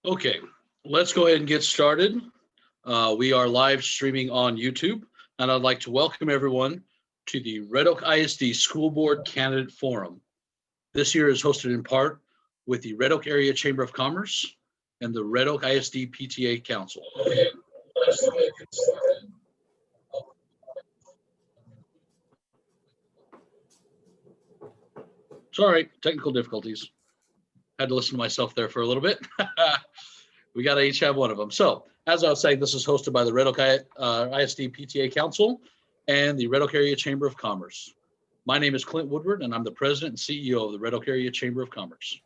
Okay, let's go ahead and get started. We are live streaming on YouTube, and I'd like to welcome everyone to the Red Oak ISD School Board Candidate Forum. This year is hosted in part with the Red Oak Area Chamber of Commerce and the Red Oak ISD PTA Council. Okay, let's go ahead and get started. Sorry, technical difficulties. Had to listen to myself there for a little bit. We got to each have one of them. So, as I was saying, this is hosted by the Red Oak ISD PTA Council and the Red Oak Area Chamber of Commerce. My name is Clint Woodward, and I'm the president and CEO of the Red Oak Area Chamber of Commerce.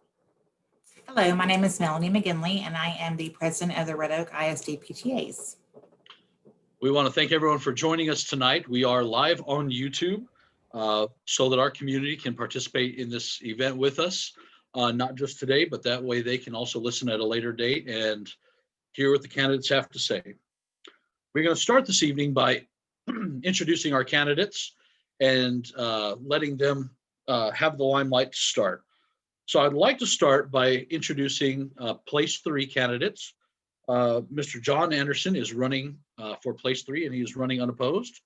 Hello, my name is Melanie McGinley, and I am the president of the Red Oak ISD PTAs. We want to thank everyone for joining us tonight. We are live on YouTube so that our community can participate in this event with us. Not just today, but that way they can also listen at a later date and hear what the candidates have to say. We're going to start this evening by introducing our candidates and letting them have the limelight to start. So I'd like to start by introducing place 3 candidates. Mr. John Anderson is running for place 3, and he is running unopposed.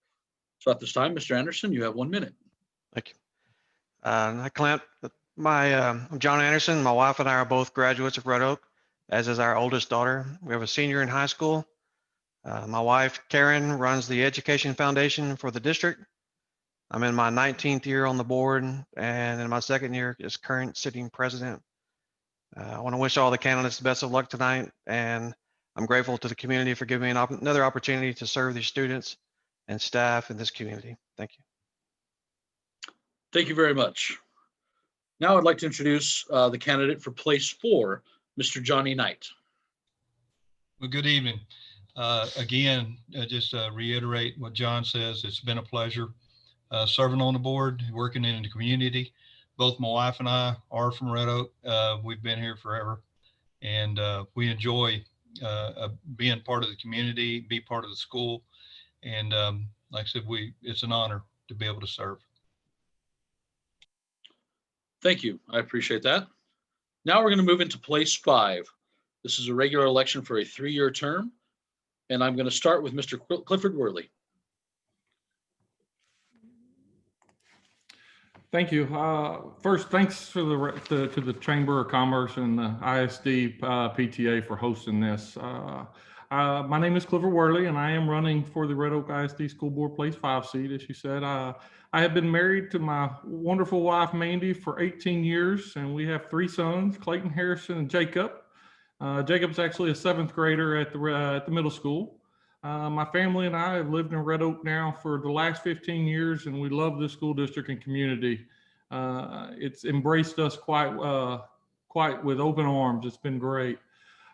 So at this time, Mr. Anderson, you have 1 minute. Thank you. Hi, Clint. I'm John Anderson. My wife and I are both graduates of Red Oak, as is our oldest daughter. We have a senior in high school. My wife, Karen, runs the Education Foundation for the district. I'm in my 19th year on the board, and in my 2nd year as current sitting president. I want to wish all the candidates the best of luck tonight, and I'm grateful to the community for giving me another opportunity to serve these students and staff in this community. Thank you. Thank you very much. Now I'd like to introduce the candidate for place 4, Mr. Johnny Knight. Well, good evening. Again, just reiterate what John says. It's been a pleasure serving on the board, working in the community. Both my wife and I are from Red Oak. We've been here forever, and we enjoy being part of the community, be part of the school. And like I said, it's an honor to be able to serve. Thank you. I appreciate that. Now we're going to move into place 5. This is a regular election for a 3-year term, and I'm going to start with Mr. Clifford Worley. Thank you. First, thanks to the Chamber of Commerce and the ISD PTA for hosting this. My name is Clifford Worley, and I am running for the Red Oak ISD School Board Place 5 seat, as you said. I have been married to my wonderful wife, Mandy, for 18 years, and we have 3 sons, Clayton, Harrison, and Jacob. Jacob's actually a 7th grader at the middle school. My family and I have lived in Red Oak now for the last 15 years, and we love this school district and community. It's embraced us quite with open arms. It's been great.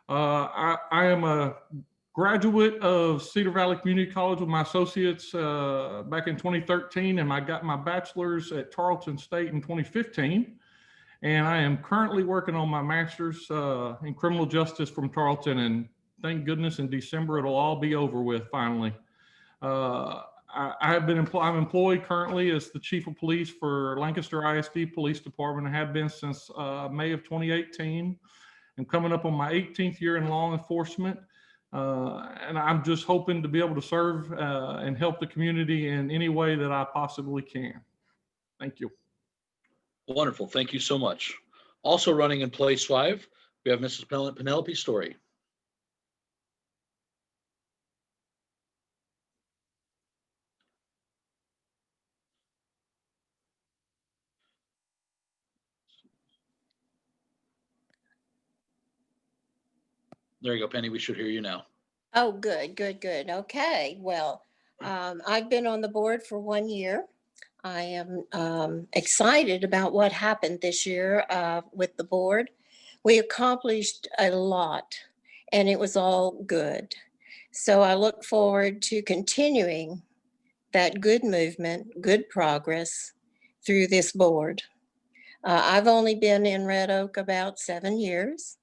I am a graduate of Cedar Valley Community College with my associates back in 2013, and I got my bachelor's at Tarleton State in 2015. And I am currently working on my master's in criminal justice from Tarleton, and thank goodness in December it'll all be over with finally. I'm employed currently as the chief of police for Lancaster ISD Police Department. I have been since May of 2018. I'm coming up on my 18th year in law enforcement. And I'm just hoping to be able to serve and help the community in any way that I possibly can. Thank you. Wonderful. Thank you so much. Also running in place 5, we have Mrs. Penelope Story. There you go, Penny. We should hear you now. Oh, good. Okay. Well, I've been on the board for 1 year. I am excited about what happened this year with the board. We accomplished a lot, and it was all good. So I look forward to continuing that good movement, good progress through this board. I've only been in Red Oak about 7 years.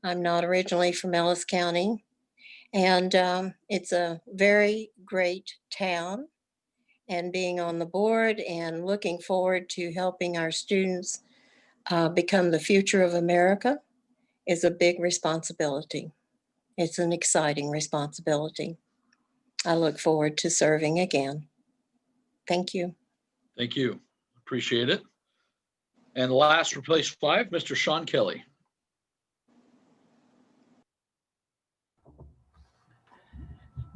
I'm not originally from Ellis County, and it's a very great town. And being on the board and looking forward to helping our students become the future of America is a big responsibility. It's an exciting responsibility. I look forward to serving again. Thank you. Thank you. Appreciate it. And last for place 5, Mr. Sean Kelly.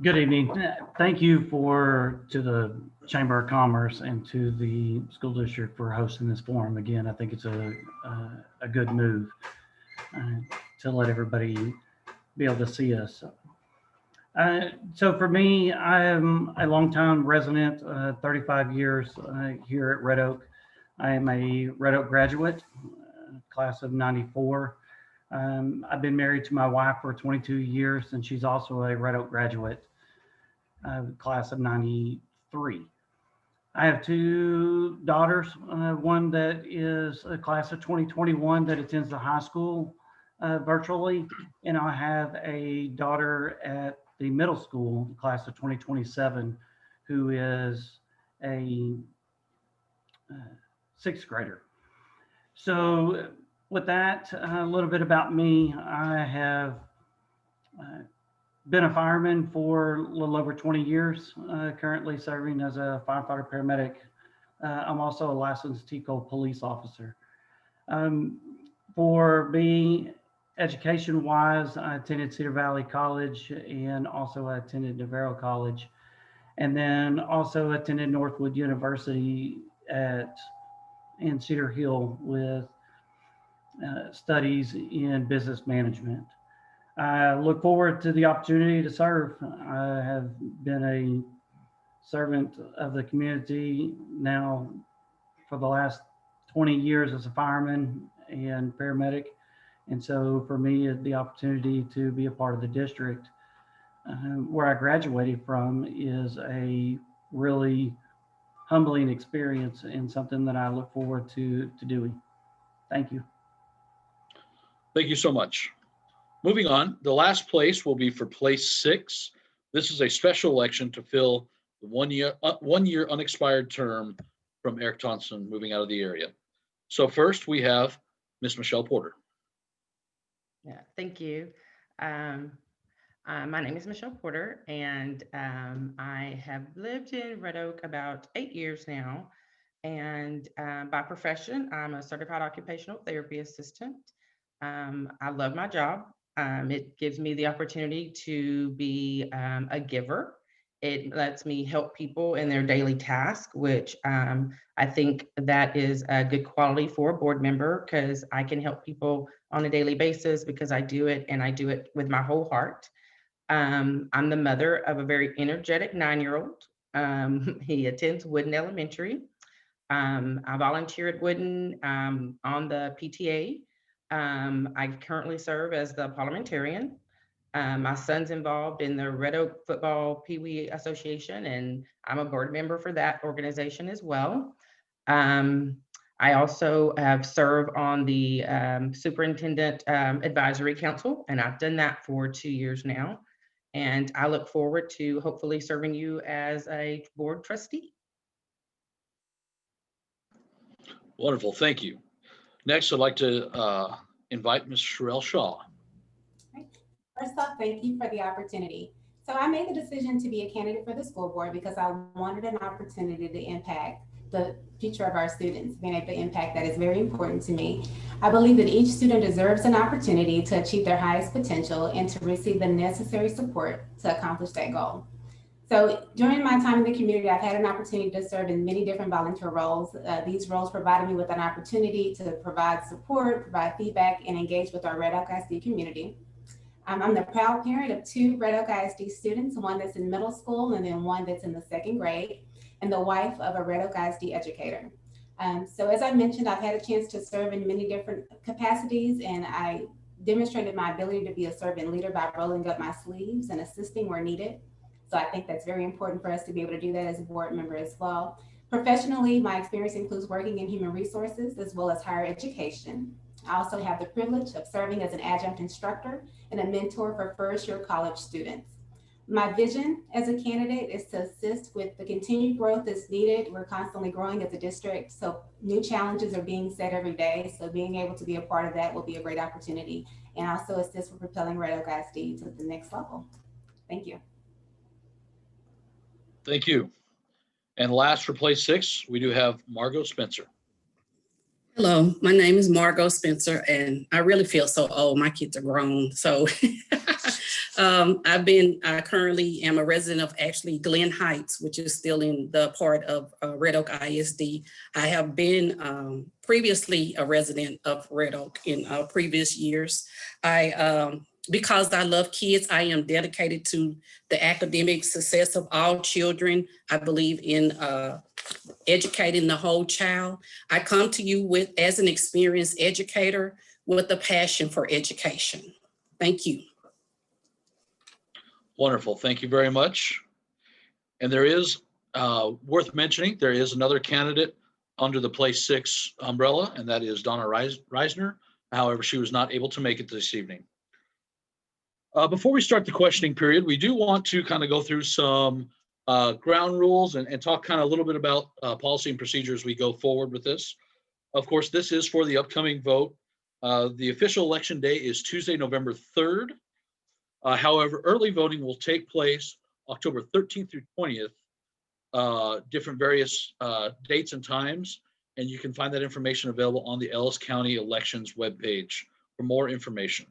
Good evening. Thank you to the Chamber of Commerce and to the school district for hosting this forum. Again, I think it's a good move to let everybody be able to see us. So for me, I am a longtime resident, 35 years here at Red Oak. I am a Red Oak graduate, class of 94. I've been married to my wife for 22 years, and she's also a Red Oak graduate, class of 93. I have 2 daughters, one that is a class of 2021 that attends the high school virtually, and I have a daughter at the middle school, class of 2027, who is a 6th grader. So with that, a little bit about me. I have been a fireman for a little over 20 years, currently serving as a firefighter paramedic. I'm also a licensed TCO police officer. For me, education-wise, I attended Cedar Valley College and also I attended Navarro College, and then also attended Northwood University in Cedar Hill with studies in business management. I look forward to the opportunity to serve. I have been a servant of the community now for the last 20 years as a fireman and paramedic. And so for me, the opportunity to be a part of the district where I graduated from is a really humbling experience and something that I look forward to doing. Thank you. Thank you so much. Moving on, the last place will be for place 6. This is a special election to fill the one-year unexpired term from Eric Thompson moving out of the area. So first we have Miss Michelle Porter. Yeah, thank you. My name is Michelle Porter, and I have lived in Red Oak about 8 years now. And by profession, I'm a certified occupational therapy assistant. I love my job. It gives me the opportunity to be a giver. It lets me help people in their daily task, which I think that is a good quality for a board member, because I can help people on a daily basis because I do it, and I do it with my whole heart. I'm the mother of a very energetic 9-year-old. He attends Wooden Elementary. I volunteer at Wooden on the PTA. I currently serve as the parliamentarian. My son's involved in the Red Oak Football Pee Wee Association, and I'm a board member for that organization as well. I also have served on the Superintendent Advisory Council, and I've done that for 2 years now. And I look forward to hopefully serving you as a board trustee. Wonderful, thank you. Next, I'd like to invite Ms. Sherelle Shaw. First off, thank you for the opportunity. So I made the decision to be a candidate for the school board because I wanted an opportunity to impact the future of our students. Being able to impact that is very important to me. I believe that each student deserves an opportunity to achieve their highest potential and to receive the necessary support to accomplish that goal. So during my time in the community, I've had an opportunity to serve in many different volunteer roles. These roles provided me with an opportunity to provide support, provide feedback, and engage with our Red Oak ISD community. I'm the proud parent of 2 Red Oak ISD students, one that's in middle school and then one that's in the 2nd grade, and the wife of a Red Oak ISD educator. So as I mentioned, I've had a chance to serve in many different capacities, and I demonstrated my ability to be a servant leader by rolling up my sleeves and assisting where needed. So I think that's very important for us to be able to do that as a board member as well. Professionally, my experience includes working in human resources as well as higher education. I also have the privilege of serving as an adjunct instructor and a mentor for first-year college students. My vision as a candidate is to assist with the continued growth that's needed. We're constantly growing as a district, so new challenges are being set every day. So being able to be a part of that will be a great opportunity. and also assist with propelling Red Oak ISD to the next level. Thank you. Thank you. And last for place 6, we do have Margot Spencer. Hello, my name is Margot Spencer, and I really feel so old. My kids are grown. So I currently am a resident of actually Glen Heights, which is still in the part of Red Oak ISD. I have been previously a resident of Red Oak in previous years. Because I love kids, I am dedicated to the academic success of all children. I believe in educating the whole child. I come to you as an experienced educator with a passion for education. Thank you. Wonderful. Thank you very much. And there is, worth mentioning, there is another candidate under the place 6 umbrella, and that is Donna Reisner. However, she was not able to make it this evening. Before we start the questioning period, we do want to kind of go through some ground rules and talk kind of a little bit about policy and procedure as we go forward with this. Of course, this is for the upcoming vote. The official election day is Tuesday, November 3rd. However, early voting will take place October 13th through 20th, different various dates and times, and you can find that information available on the Ellis County Elections webpage for more information.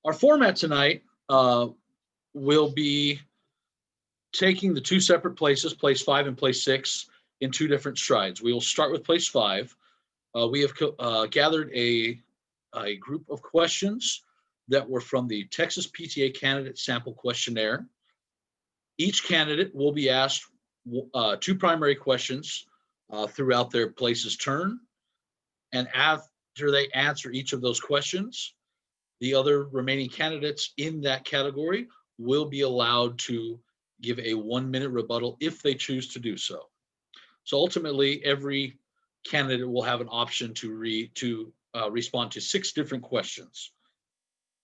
Our format tonight will be taking the 2 separate places, place 5 and place 6, in 2 different strides. We will start with place 5. We have gathered a group of questions that were from the Texas PTA Candidate Sample Questionnaire. Each candidate will be asked 2 primary questions throughout their place's turn. And after they answer each of those questions, the other remaining candidates in that category will be allowed to give a 1-minute rebuttal if they choose to do so. So ultimately, every candidate will have an option to respond to 6 different questions.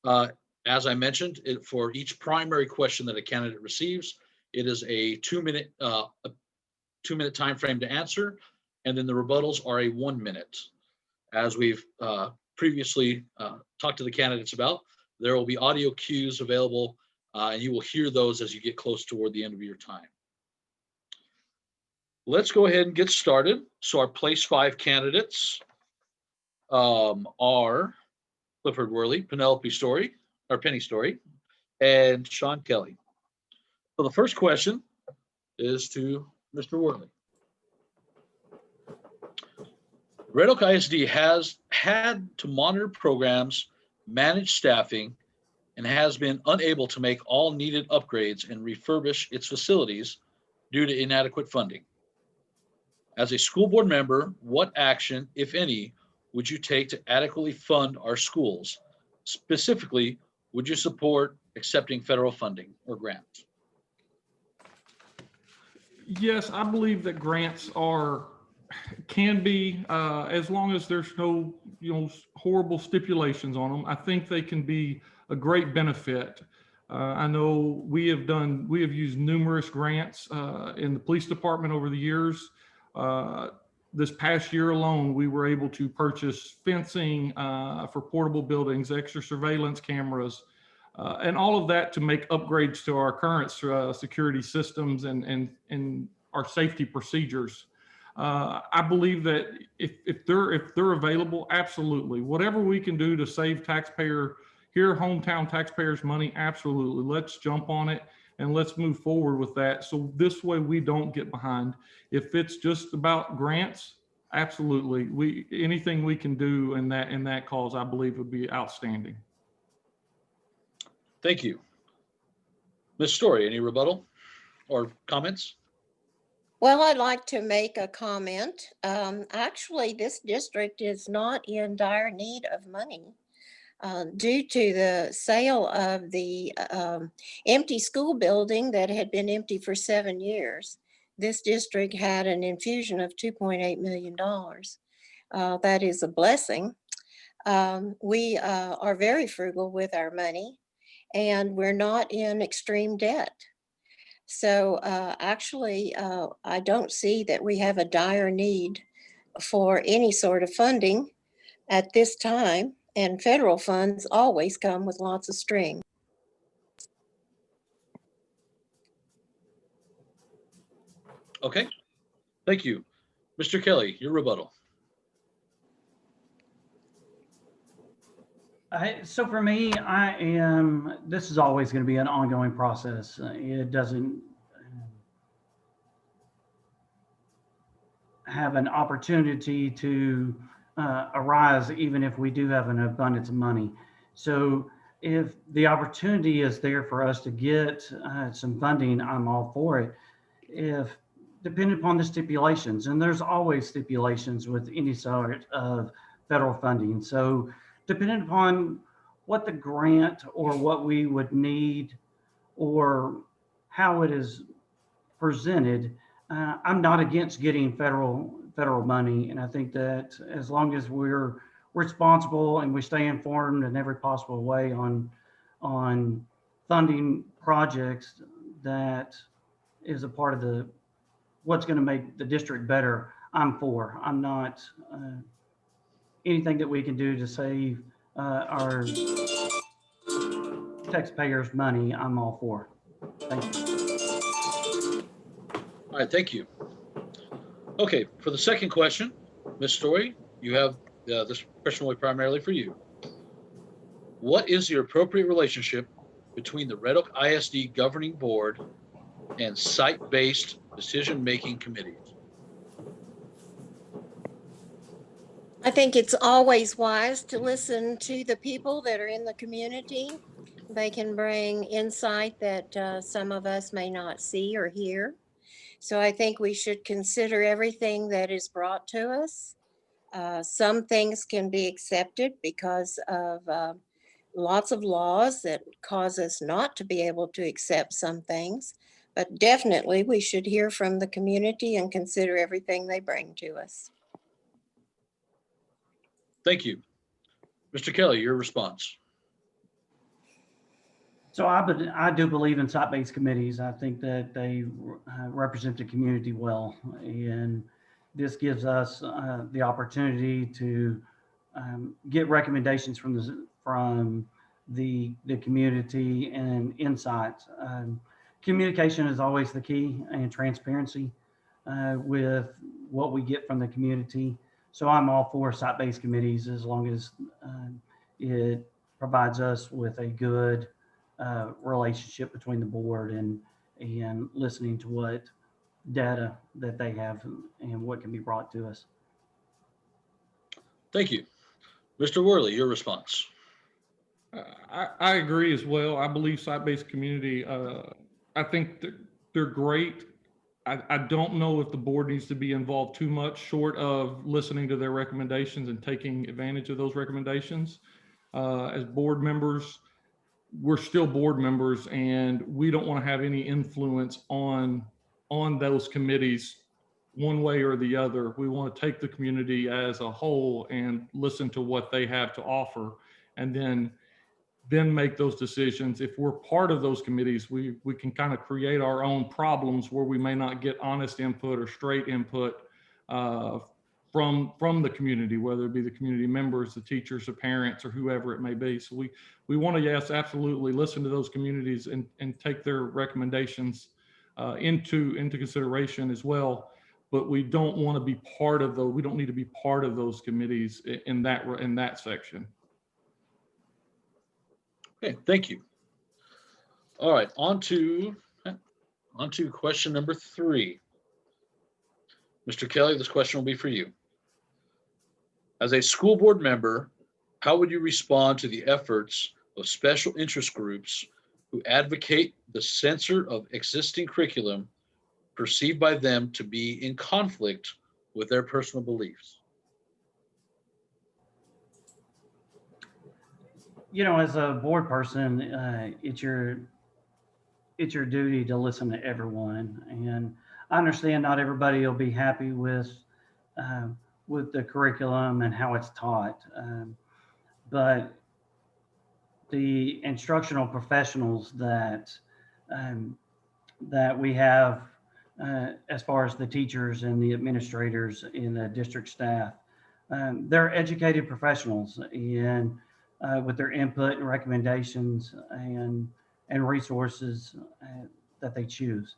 As I mentioned, for each primary question that a candidate receives, it is a 2-minute time frame to answer, and then the rebuttals are a 1 minute. As we've previously talked to the candidates about, there will be audio cues available, and you will hear those as you get close toward the end of your time. Let's go ahead and get started. So our place 5 candidates are Clifford Worley, Penny Story, and Sean Kelly. So the first question is to Mr. Worley. Red Oak ISD has had to monitor programs, manage staffing, and has been unable to make all needed upgrades and refurbish its facilities due to inadequate funding. As a school board member, what action, if any, would you take to adequately fund our schools? Specifically, would you support accepting federal funding or grants? Yes, I believe that grants can be, as long as there's no, horrible stipulations on them. I think they can be a great benefit. I know we have used numerous grants in the police department over the years. This past year alone, we were able to purchase fencing for portable buildings, extra surveillance cameras, and all of that to make upgrades to our current security systems and our safety procedures. I believe that if they're available, absolutely. Whatever we can do to save hometown taxpayers money, absolutely. Let's jump on it and let's move forward with that. So this way we don't get behind. If it's just about grants, absolutely. Anything we can do in that cause, I believe would be outstanding. Thank you. Ms. Story, any rebuttal or comments? Well, I'd like to make a comment. Actually, this district is not in dire need of money. Due to the sale of the empty school building that had been empty for 7 years, this district had an infusion of $2.8 million. That is a blessing. We are very frugal with our money, and we're not in extreme debt. So actually, I don't see that we have a dire need for any sort of funding at this time. And federal funds always come with lots of strings. Okay, thank you. Mr. Kelly, your rebuttal. So for me, this is always going to be an ongoing process. It doesn't have an opportunity to arise even if we do have an abundance of money. So if the opportunity is there for us to get some funding, I'm all for it. If depending upon the stipulations, and there's always stipulations with any sort of federal funding. So depending upon what the grant or what we would need or how it is presented, I'm not against getting federal money. And I think that as long as we're responsible and we stay informed in every possible way on funding projects that is a part of what's going to make the district better, I'm for. I'm not anything that we can do to save our taxpayers' money, I'm all for. Thank you. All right, thank you. Okay, for the second question, Ms. Story, you have this question will be primarily for you. What is the appropriate relationship between the Red Oak ISD governing board and site-based decision-making committees? I think it's always wise to listen to the people that are in the community. They can bring insight that some of us may not see or hear. So I think we should consider everything that is brought to us. Some things can be accepted because of lots of laws that cause us not to be able to accept some things. But definitely we should hear from the community and consider everything they bring to us. Thank you. Mr. Kelly, your response. So I do believe in site-based committees. I think that they represent the community well, and this gives us the opportunity to get recommendations from the community and insights. Communication is always the key, and transparency with what we get from the community. So I'm all for site-based committees as long as it provides us with a good relationship between the board and listening to what data that they have and what can be brought to us. Thank you. Mr. Worley, your response. I agree as well. I believe site-based community, I think they're great. I don't know if the board needs to be involved too much short of listening to their recommendations and taking advantage of those recommendations. As board members, we're still board members and we don't want to have any influence on those committees one way or the other. We want to take the community as a whole and listen to what they have to offer, and then make those decisions. If we're part of those committees, we can kind of create our own problems where we may not get honest input or straight input from the community, whether it be the community members, the teachers, the parents, or whoever it may be. So we want to, yes, absolutely listen to those communities and take their recommendations into consideration as well. But we don't want to be part of those. We don't need to be part of those committees in that section. Okay, thank you. All right, on to question number 3. Mr. Kelly, this question will be for you. As a school board member, how would you respond to the efforts of special interest groups who advocate the censor of existing curriculum perceived by them to be in conflict with their personal beliefs? You know, as a board person, it's your duty to listen to everyone, and I understand not everybody will be happy with the curriculum and how it's taught, but the instructional professionals that we have, as far as the teachers and the administrators in the district staff, they're educated professionals and with their input and recommendations and resources that they choose.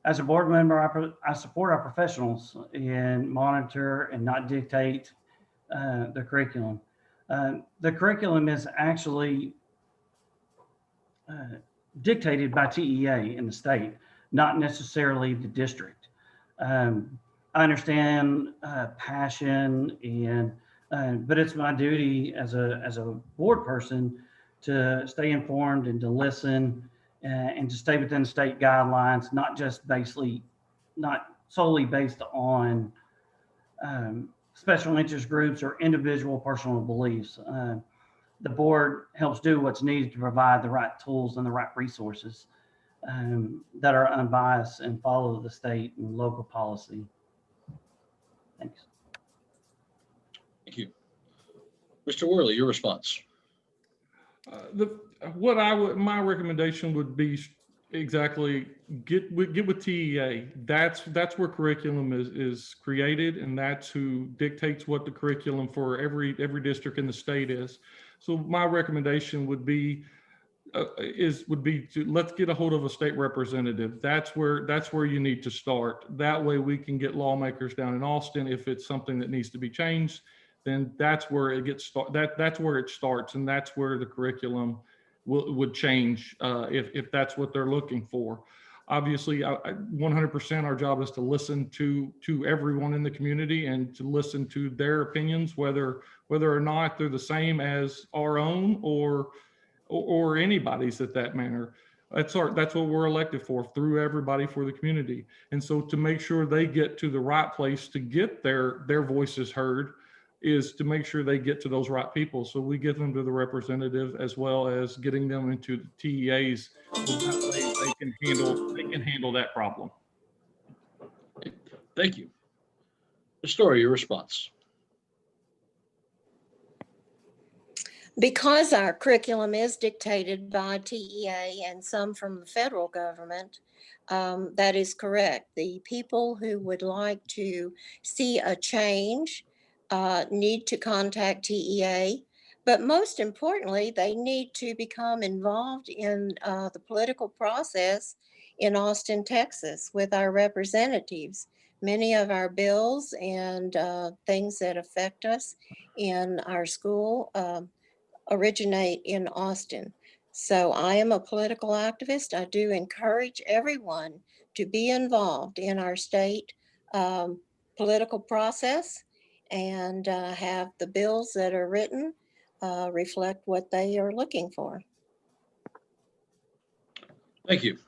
As a board member, I support our professionals and monitor and not dictate the curriculum. The curriculum is actually dictated by TEA in the state, not necessarily the district. I understand passion but it's my duty as a board person to stay informed and to listen and to stay within state guidelines, not solely based on special interest groups or individual personal beliefs. The board helps do what's needed to provide the right tools and the right resources that are unbiased and follow the state and local policy. Thanks. Thank you. Mr. Worley, your response. My recommendation would be exactly get with TEA. That's where curriculum is created, and that's who dictates what the curriculum for every district in the state is. So my recommendation would be to let's get a hold of a state representative. That's where you need to start. That way we can get lawmakers down in Austin. If it's something that needs to be changed, then that's where it gets that's where it starts, and that's where the curriculum would change if that's what they're looking for. Obviously, 100% our job is to listen to everyone in the community and to listen to their opinions, whether or not they're the same as our own or anybody's at that manner. That's what we're elected for, through everybody for the community. And so to make sure they get to the right place to get their voices heard is to make sure they get to those right people. So we get them to the representative as well as getting them into the TEAs so that they can handle that problem. Thank you. Ms. Story, your response. Because our curriculum is dictated by TEA and some from the federal government, that is correct. The people who would like to see a change need to contact TEA, but most importantly, they need to become involved in the political process in Austin, Texas with our representatives. Many of our bills and things that affect us in our school originate in Austin. So I am a political activist. I do encourage everyone to be involved in our state political process and have the bills that are written reflect what they are looking for. Thank you.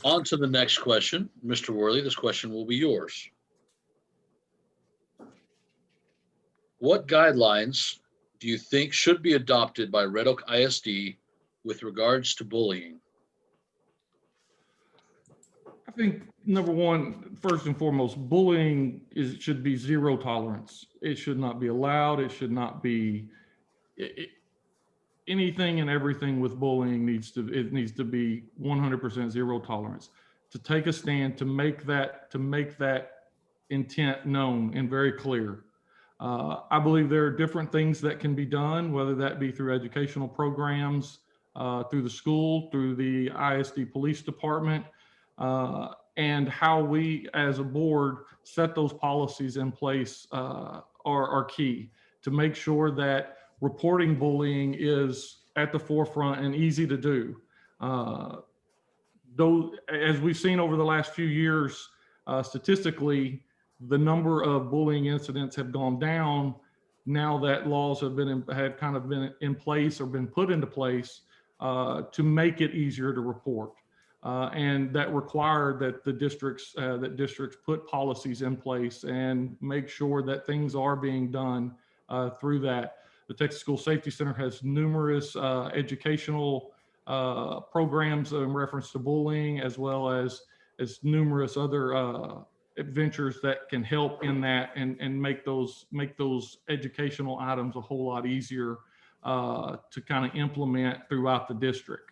On to the next question. Mr. Worley, this question will be yours. What guidelines do you think should be adopted by Red Oak ISD with regards to bullying? I think number one, first and foremost, bullying should be zero tolerance. It should not be allowed. It should not be anything and everything with bullying needs to be 100% zero tolerance. To take a stand, to make that intent known and very clear. I believe there are different things that can be done, whether that be through educational programs, through the school, through the ISD police department, and how we as a board set those policies in place are key to make sure that reporting bullying is at the forefront and easy to do. Though, as we've seen over the last few years, statistically, the number of bullying incidents have gone down now that laws have kind of been in place or been put into place to make it easier to report. And that require that the districts put policies in place and make sure that things are being done through that. The Texas School Safety Center has numerous educational programs in reference to bullying, as well as numerous other adventures that can help in that and make those educational items a whole lot easier to kind of implement throughout the district.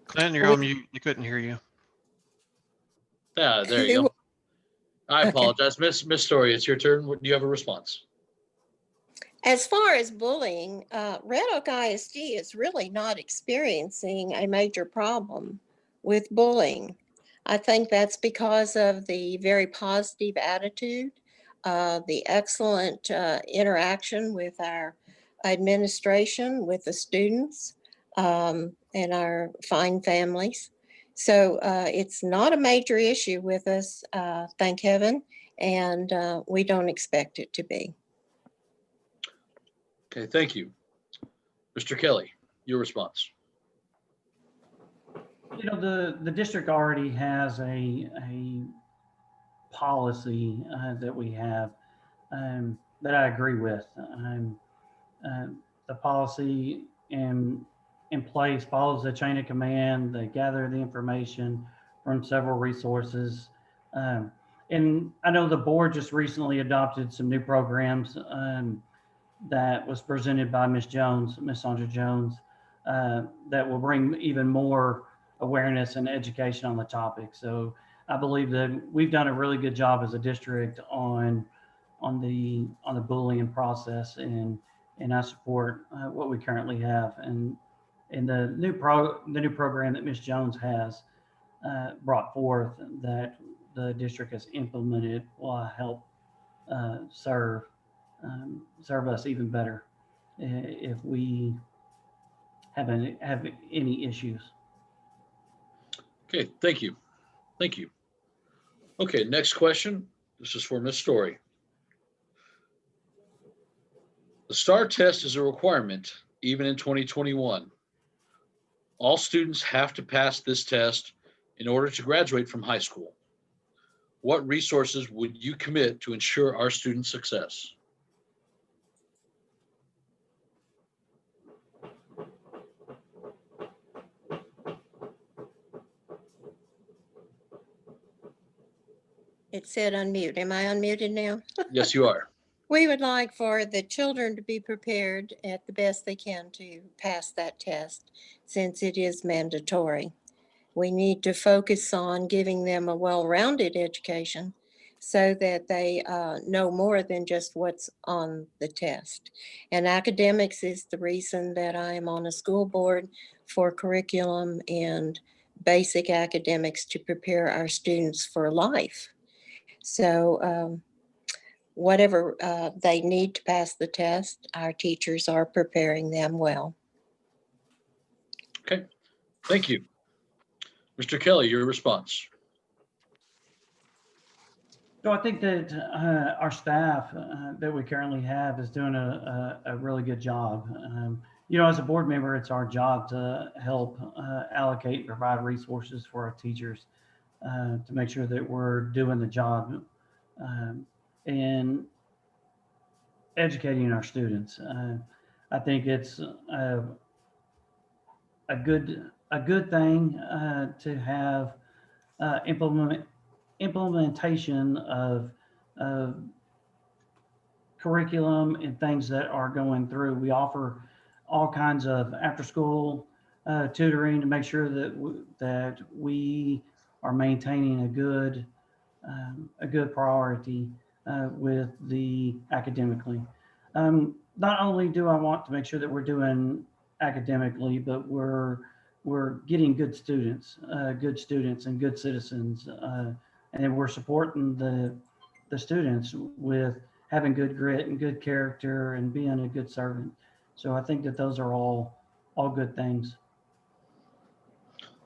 Clinton, you're on mute. You couldn't hear you. Yeah, there you go. I Okay. apologize. Miss Story, it's your turn. Do you have a response? As far as bullying, Red Oak ISD is really not experiencing a major problem with bullying. I think that's because of the very positive attitude, the excellent interaction with our administration, with the students, and our fine families. So it's not a major issue with us, thank heaven, and we don't expect it to be. Okay, thank you. Mr. Kelly, your response. You know, the district already has a policy that we have that I agree with. The policy in place follows the chain of command. They gather the information from several resources. And I know the board just recently adopted some new programs that was presented by Ms. Jones, Ms. Sandra Jones, that will bring even more awareness and education on the topic. So I believe that we've done a really good job as a district on the bullying process, and I support what we currently have. And the new program that Ms. Jones has brought forth that the district has implemented will help serve us even better if we have any issues. Okay, thank you. Thank you. Okay, next question. This is for Ms. Story. The STAR test is a requirement even in 2021. All students have to pass this test in order to graduate from high school. What resources would you commit to ensure our students' success? It said unmute. Am I unmuted now? Yes, you are. We would like for the children to be prepared at the best they can to pass that test, since it is mandatory. We need to focus on giving them a well-rounded education so that they know more than just what's on the test. And academics is the reason that I am on a school board for curriculum and basic academics to prepare our students for life. So whatever they need to pass the test, our teachers are preparing them well. Okay, thank you. Mr. Kelly, your response. So I think that our staff that we currently have is doing a really good job. You know, as a board member, it's our job to help allocate and provide resources for our teachers to make sure that we're doing the job and educating our students. I think it's a good thing to have implementation of curriculum and things that are going through. We offer all kinds of after-school tutoring to make sure that we are maintaining a good priority with the academically. Not only do I want to make sure that we're doing academically, but we're getting good students and good citizens, and we're supporting the students with having good grit and good character and being a good servant. So I think that those are all good things.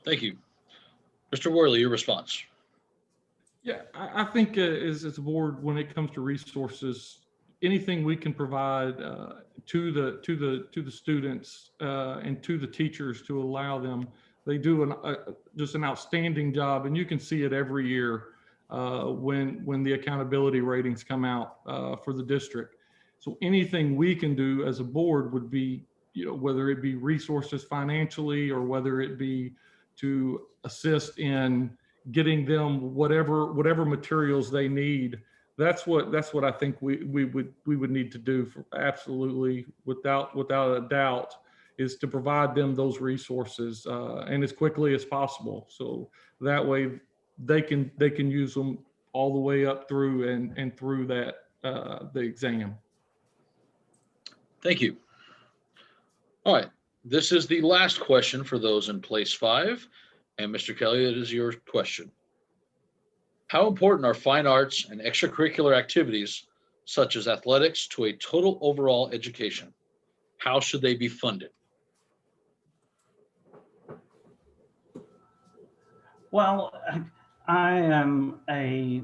Thank you. Mr. Worley, your response. Yeah, I think as a board, when it comes to resources, anything we can provide to the students and to the teachers to allow them, they do just an outstanding job, and you can see it every year when the accountability ratings come out for the district. So anything we can do as a board would be, you know, whether it be resources financially or whether it be to assist in getting them whatever materials they need. That's what I think we would need to do, for absolutely, without a doubt. is to provide them those resources and as quickly as possible. So that way they can use them all the way up through and through that the exam. Thank you. All right, this is the last question for those in place 5. And Mr. Kelly, it is your question. How important are fine arts and extracurricular activities such as athletics to a total overall education? How should they be funded? Well, I am a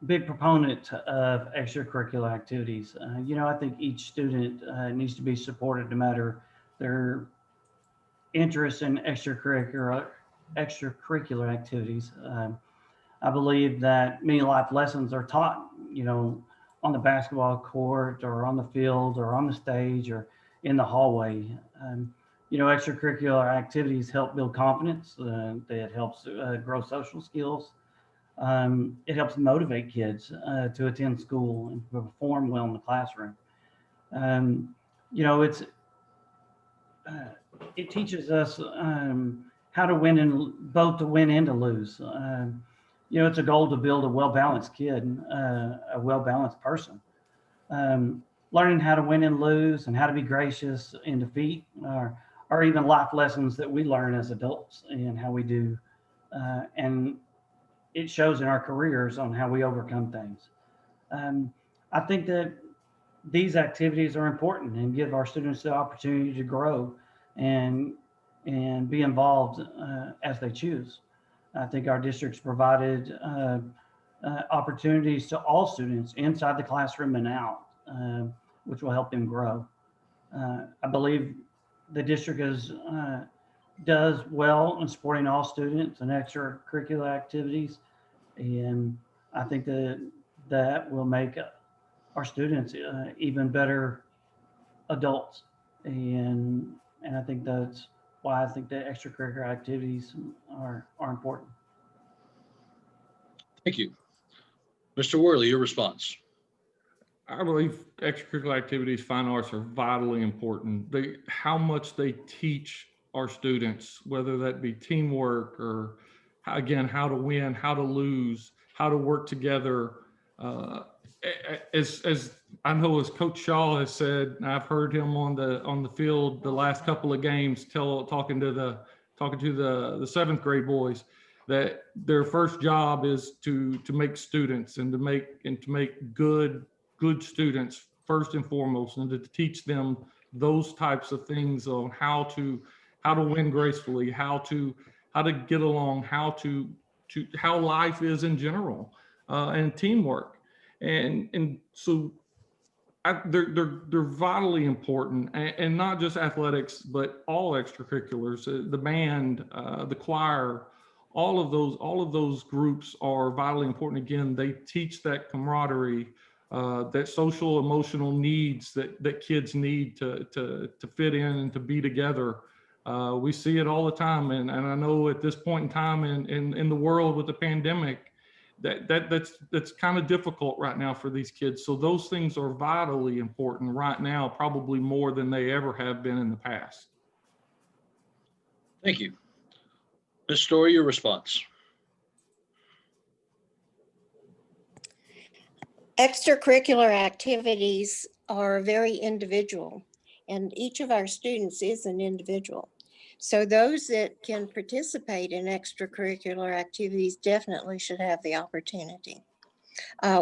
big proponent of extracurricular activities. I think each student needs to be supported no matter their interest in extracurricular activities. I believe that many life lessons are taught, on the basketball court or on the field or on the stage or in the hallway. Extracurricular activities help build confidence. It helps grow social skills. It helps motivate kids to attend school and perform well in the classroom. It teaches us how to win and both to win and to lose. It's a goal to build a well-balanced kid, a well-balanced person. Learning how to win and lose and how to be gracious in defeat are even life lessons that we learn as adults and how we do. And it shows in our careers on how we overcome things. I think that these activities are important and give our students the opportunity to grow and be involved as they choose. I think our district's provided opportunities to all students inside the classroom and out, which will help them grow. I believe the district does well in supporting all students and extracurricular activities. And I think that will make our students even better adults. And I think that's why I think that extracurricular activities are important. Thank you. Mr. Worley, your response. I believe extracurricular activities, fine arts are vitally important. How much they teach our students, whether that be teamwork or, again, how to win, how to lose, how to work together. As I know, as Coach Shaw has said, I've heard him on the field the last couple of games talking to the 7th grade boys, that their first job is to make students and to make good students first and foremost, and to teach them those types of things on how to win gracefully, how to get along, how life is in general, and teamwork. And so they're vitally important, and not just athletics, but all extracurriculars, the band, the choir, all of those groups are vitally important. Again, they teach that camaraderie, that social emotional needs that kids need to fit in and to be together. We see it all the time, and I know at this point in time in the world with the pandemic, that's kind of difficult right now for these kids. So those things are vitally important right now, probably more than they ever have been in the past. Thank you. Ms. Story, your response. Extracurricular activities are very individual, and each of our students is an individual. So those that can participate in extracurricular activities definitely should have the opportunity.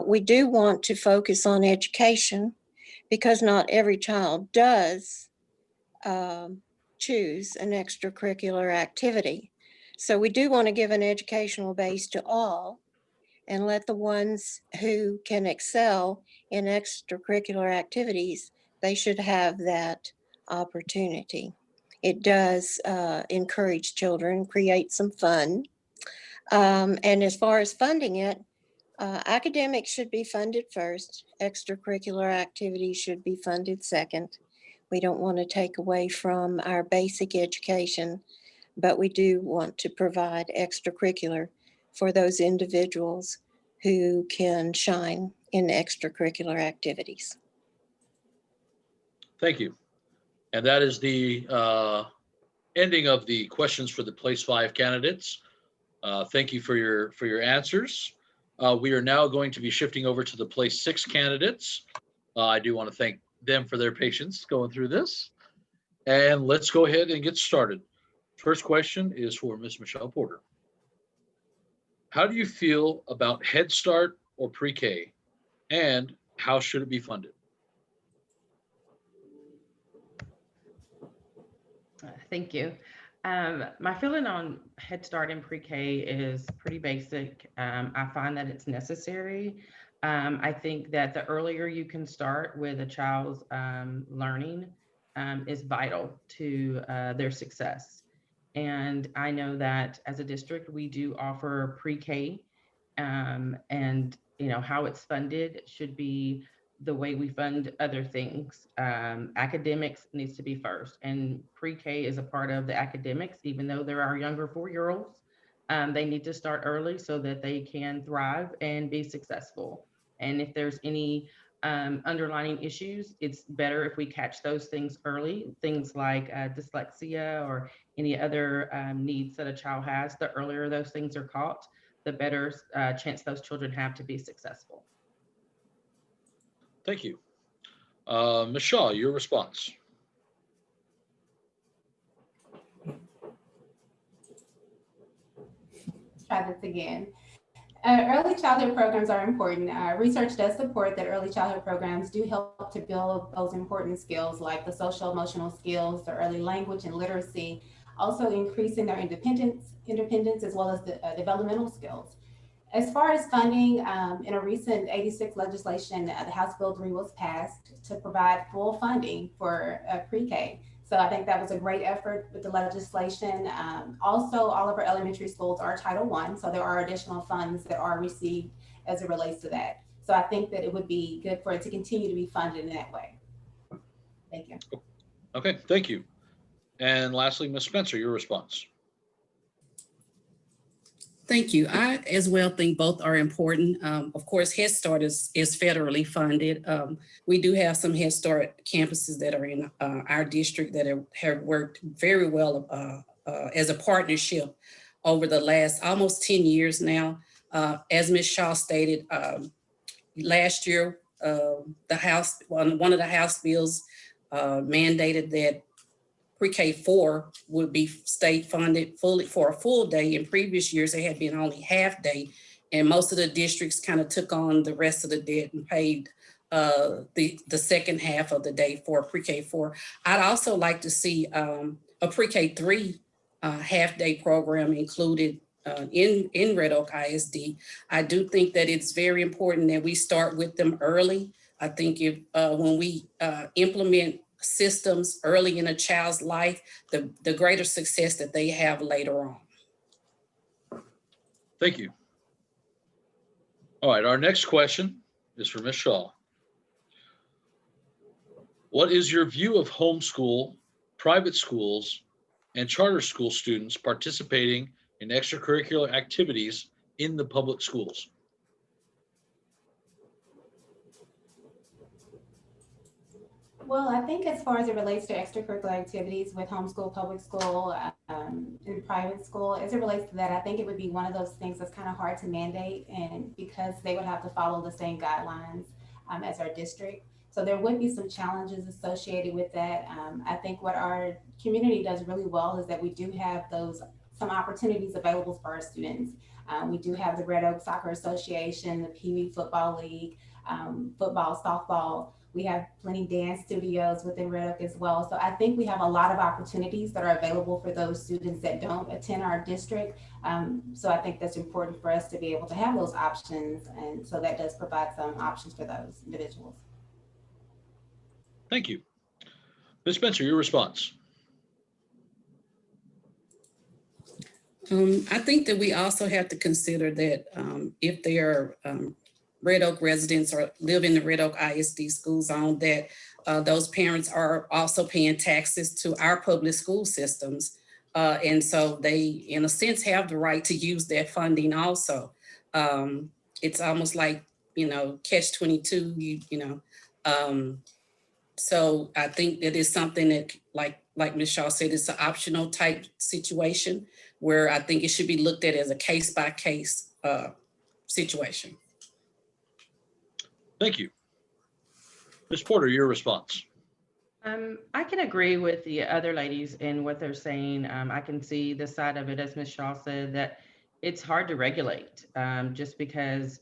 We do want to focus on education because not every child does choose an extracurricular activity. So we do want to give an educational base to all and let the ones who can excel in extracurricular activities, they should have that opportunity. It does encourage children, create some fun. And as far as funding it, academics should be funded first. Extracurricular activities should be funded second. We don't want to take away from our basic education, but we do want to provide extracurricular for those individuals who can shine in extracurricular activities. Thank you. And that is the ending of the questions for the place 5 candidates. Thank you for your answers. We are now going to be shifting over to the place 6 candidates. I do want to thank them for their patience going through this. And let's go ahead and get started. First question is for Ms. Michelle Porter. How do you feel about Head Start or pre-K, and how should it be funded? Thank you. My feeling on Head Start and pre-K is pretty basic. I find that it's necessary. I think that the earlier you can start with a child's learning is vital to their success. And I know that as a district, we do offer pre-K, and how it's funded should be the way we fund other things. Academics needs to be first, and pre-K is a part of the academics, even though they're our younger 4-year-olds. They need to start early so that they can thrive and be successful. And if there's any underlying issues, it's better if we catch those things early, things like dyslexia or any other needs that a child has. The earlier those things are caught, the better chance those children have to be successful. Thank you. Ms. Shaw, your response. Let's try this again. Early childhood programs are important. Research does support that early childhood programs do help to build those important skills like the social emotional skills, the early language and literacy, also increasing their independence as well as the developmental skills. As far as funding, in a recent 86 legislation, the House Bill 3 was passed to provide full funding for pre-K. So I think that was a great effort with the legislation. Also, all of our elementary schools are Title I, so there are additional funds that are received as it relates to that. So I think that it would be good for it to continue to be funded in that way. Thank you. Okay, thank you. And lastly, Ms. Spencer, your response. Thank you. I as well think both are important. Of course, Head Start is federally funded. We do have some Head Start campuses that are in our district that have worked very well as a partnership over the last almost 10 years now. As Ms. Shaw stated, last year, one of the House bills mandated that pre-K 4 would be state funded fully for a full day. In previous years, it had been only half day, and most of the districts kind of took on the rest of the debt and paid the second half of the day for pre-K 4. I'd also like to see a pre-K 3 half day program included in Red Oak ISD. I do think that it's very important that we start with them early. I think if when we implement systems early in a child's life, the greater success that they have later on. Thank you. All right, our next question is for Ms. Shaw. What is your view of homeschool, private schools, and charter school students participating in extracurricular activities in the public schools? Well, I think as far as it relates to extracurricular activities with homeschool, public school, and private school, as it relates to that, I think it would be one of those things that's kind of hard to mandate, and because they would have to follow the same guidelines as our district. So there would be some challenges associated with that. I think what our community does really well is that we do have some opportunities available for our students. We do have the Red Oak Soccer Association, the Pee Wee Football League, football, softball. We have plenty dance studios within Red Oak as well. So I think we have a lot of opportunities that are available for those students that don't attend our district. So I think that's important for us to be able to have those options. And so that does provide some options for those individuals. Thank you. Ms. Spencer, your response. I think that we also have to consider that if they are Red Oak residents or live in the Red Oak ISD school zone, that those parents are also paying taxes to our public school systems. And so they, in a sense, have the right to use that funding also. It's almost like, catch-22, So I think that is something that, like Ms. Shaw said, it's an optional type situation where I think it should be looked at as a case by case situation. Thank you. Ms. Porter, your response. I can agree with the other ladies in what they're saying. I can see the side of it, as Ms. Shaw said, that it's hard to regulate just because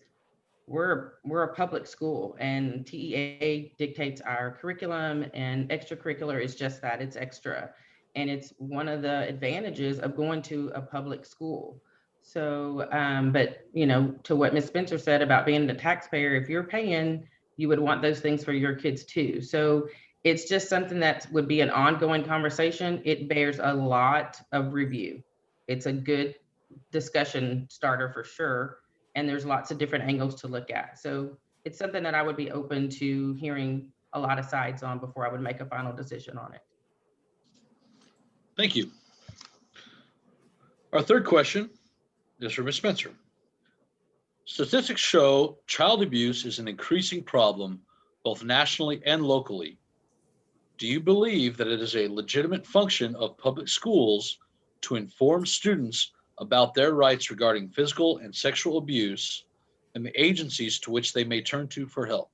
we're a public school and TEA dictates our curriculum, and extracurricular is just that, it's extra. And it's one of the advantages of going to a public school. So, but you know, to what Ms. Spencer said about being a taxpayer, if you're paying, you would want those things for your kids too. So it's just something that would be an ongoing conversation. It bears a lot of review. It's a good discussion starter for sure. And there's lots of different angles to look at. So it's something that I would be open to hearing a lot of sides on before I would make a final decision on it. Thank you. Our third question is for Ms. Spencer. Statistics show child abuse is an increasing problem both nationally and locally. Do you believe that it is a legitimate function of public schools to inform students about their rights regarding physical and sexual abuse and the agencies to which they may turn to for help?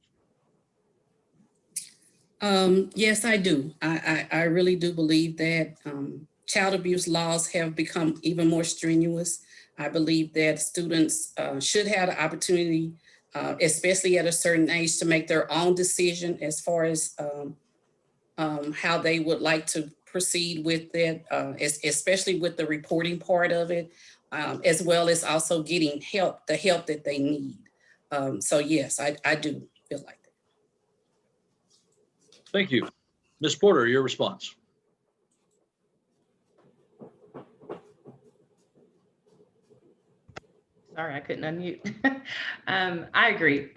Yes, I do. I really do believe that child abuse laws have become even more strenuous. I believe that students should have the opportunity, especially at a certain age, to make their own decision as far as how they would like to proceed with it, especially with the reporting part of it, as well as also getting help, the help that they need. So yes, I do feel like that. Thank you. Ms. Porter, your response. Sorry, I couldn't unmute. I agree.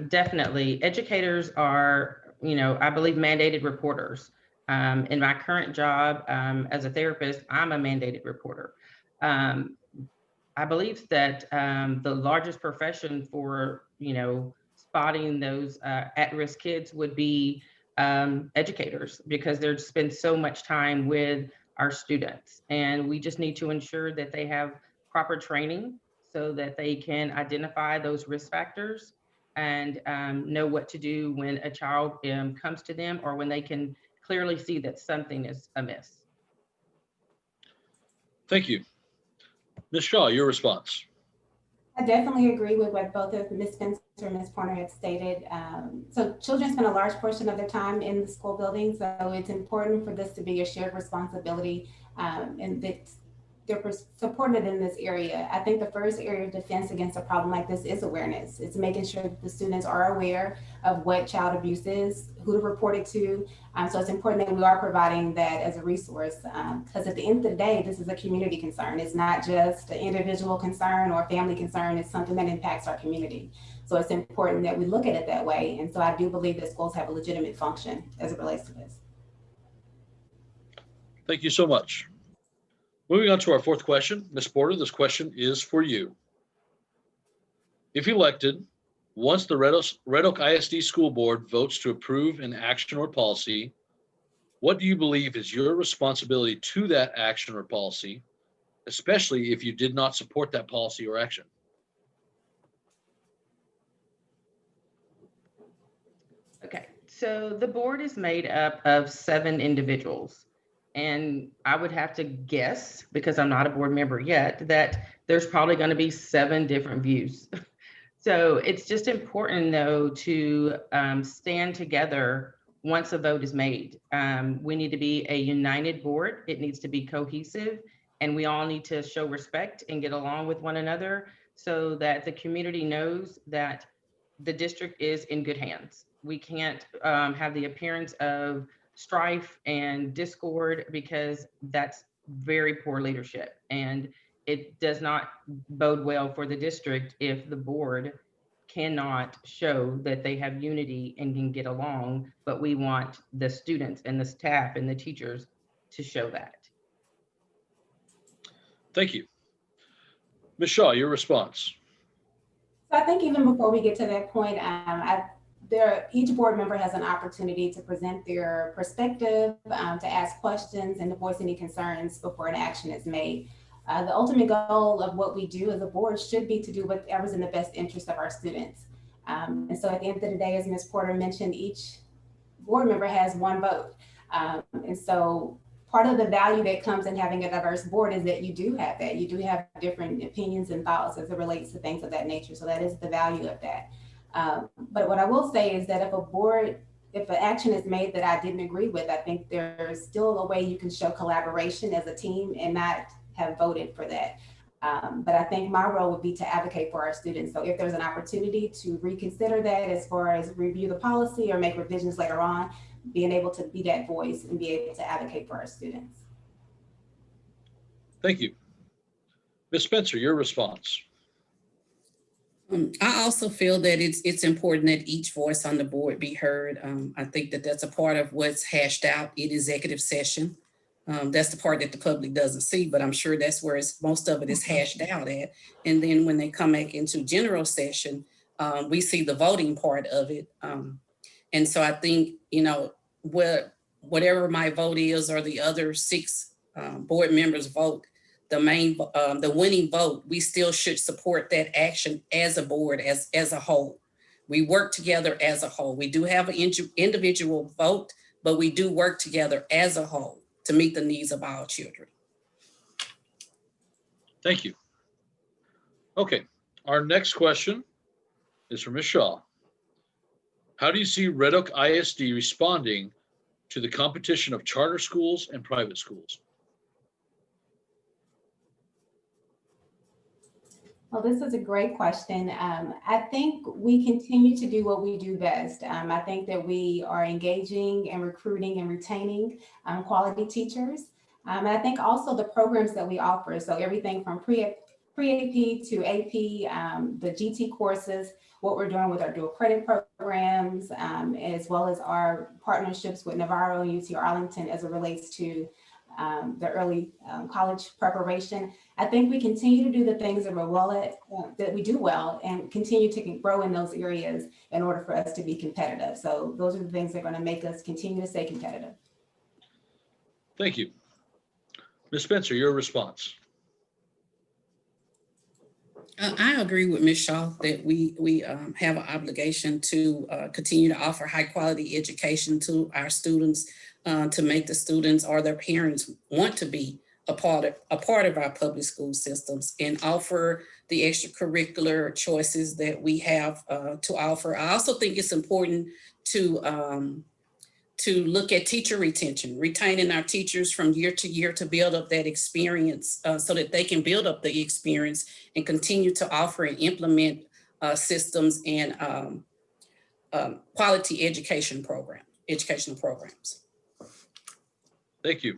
Definitely. Educators are, you know, I believe mandated reporters. In my current job as a therapist, I'm a mandated reporter. I believe that the largest profession for, you know, spotting those at-risk kids would be educators, because they're spend so much time with our students, and we just need to ensure that they have proper training so that they can identify those risk factors and know what to do when a child comes to them, or when they can clearly see that something is amiss. Thank you. Ms. Shaw, your response. I definitely agree with what both of Ms. Spencer and Ms. Pointer have stated. So children spend a large portion of their time in the school building, so it's important for this to be a shared responsibility, and that they're supported in this area. I think the first area of defense against a problem like this is awareness. It's making sure that the students are aware of what child abuse is, who to report it to. So it's important that we are providing that as a resource, because at the end of the day, this is a community concern. It's not just an individual concern or a family concern. It's something that impacts our community. So it's important that we look at it that way. And so I do believe that schools have a legitimate function as it relates to this. Thank you so much. Moving on to our fourth question. Ms. Porter, this question is for you. If elected, once the Red Oak ISD School Board votes to approve an action or policy, what do you believe is your responsibility to that action or policy, especially if you did not support that policy or action? Okay, so the board is made up of 7 individuals. And I would have to guess, because I'm not a board member yet, that there's probably going to be 7 different views. So it's just important, though, to stand together once a vote is made. We need to be a united board. It needs to be cohesive, and we all need to show respect and get along with one another so that the community knows that the district is in good hands. We can't have the appearance of strife and discord, because that's very poor leadership, and it does not bode well for the district if the board cannot show that they have unity and can get along. But we want the students and the staff and the teachers to show that. Thank you. Ms. Shaw, your response. So I think even before we get to that point, each board member has an opportunity to present their perspective, to ask questions and to voice any concerns before an action is made. The ultimate goal of what we do as a board should be to do whatever's in the best interest of our students. And so at the end of the day, as Ms. Porter mentioned, each board member has one vote. And so part of the value that comes in having a diverse board is that you do have that. You do have different opinions and thoughts as it relates to things of that nature. So that is the value of that. But what I will say is that if an action is made that I didn't agree with, I think there's still a way you can show collaboration as a team and not have voted for that. But I think my role would be to advocate for our students. So if there's an opportunity to reconsider that as far as review the policy or make revisions later on, being able to be that voice and be able to advocate for our students. Thank you. Ms. Spencer, your response. I also feel that it's important that each voice on the board be heard. I think that that's a part of what's hashed out in executive session. That's the part that the public doesn't see, but I'm sure that's where most of it is hashed out at. And then when they come back into general session, we see the voting part of it. And so I think, whatever my vote is or the other 6 board members vote, the winning vote, we still should support that action as a board, as a whole. We work together as a whole. We do have an individual vote, but we do work together as a whole to meet the needs of our children. Thank you. Okay, our next question is from Ms. Shaw. How do you see Red Oak ISD responding to the competition of charter schools and private schools? Well, this is a great question. I think we continue to do what we do best. I think that we are engaging and recruiting and retaining quality teachers. And I think also the programs that we offer, so everything from pre-AP to AP, the GT courses, what we're doing with our dual credit programs, as well as our partnerships with Navarro and UT Arlington as it relates to the early college preparation. I think we continue to do the things that we're that we do well and continue to grow in those areas in order for us to be competitive. So those are the things that are going to make us continue to stay competitive. Thank you. Ms. Spencer, your response. I agree with Ms. Shaw that we have an obligation to continue to offer high quality education to our students, to make the students or their parents want to be a part of our public school systems and offer the extracurricular choices that we have to offer. I also think it's important to look at teacher retention, retaining our teachers from year to year to build up that experience so that they can build up the experience and continue to offer and implement systems and quality educational programs. Thank you.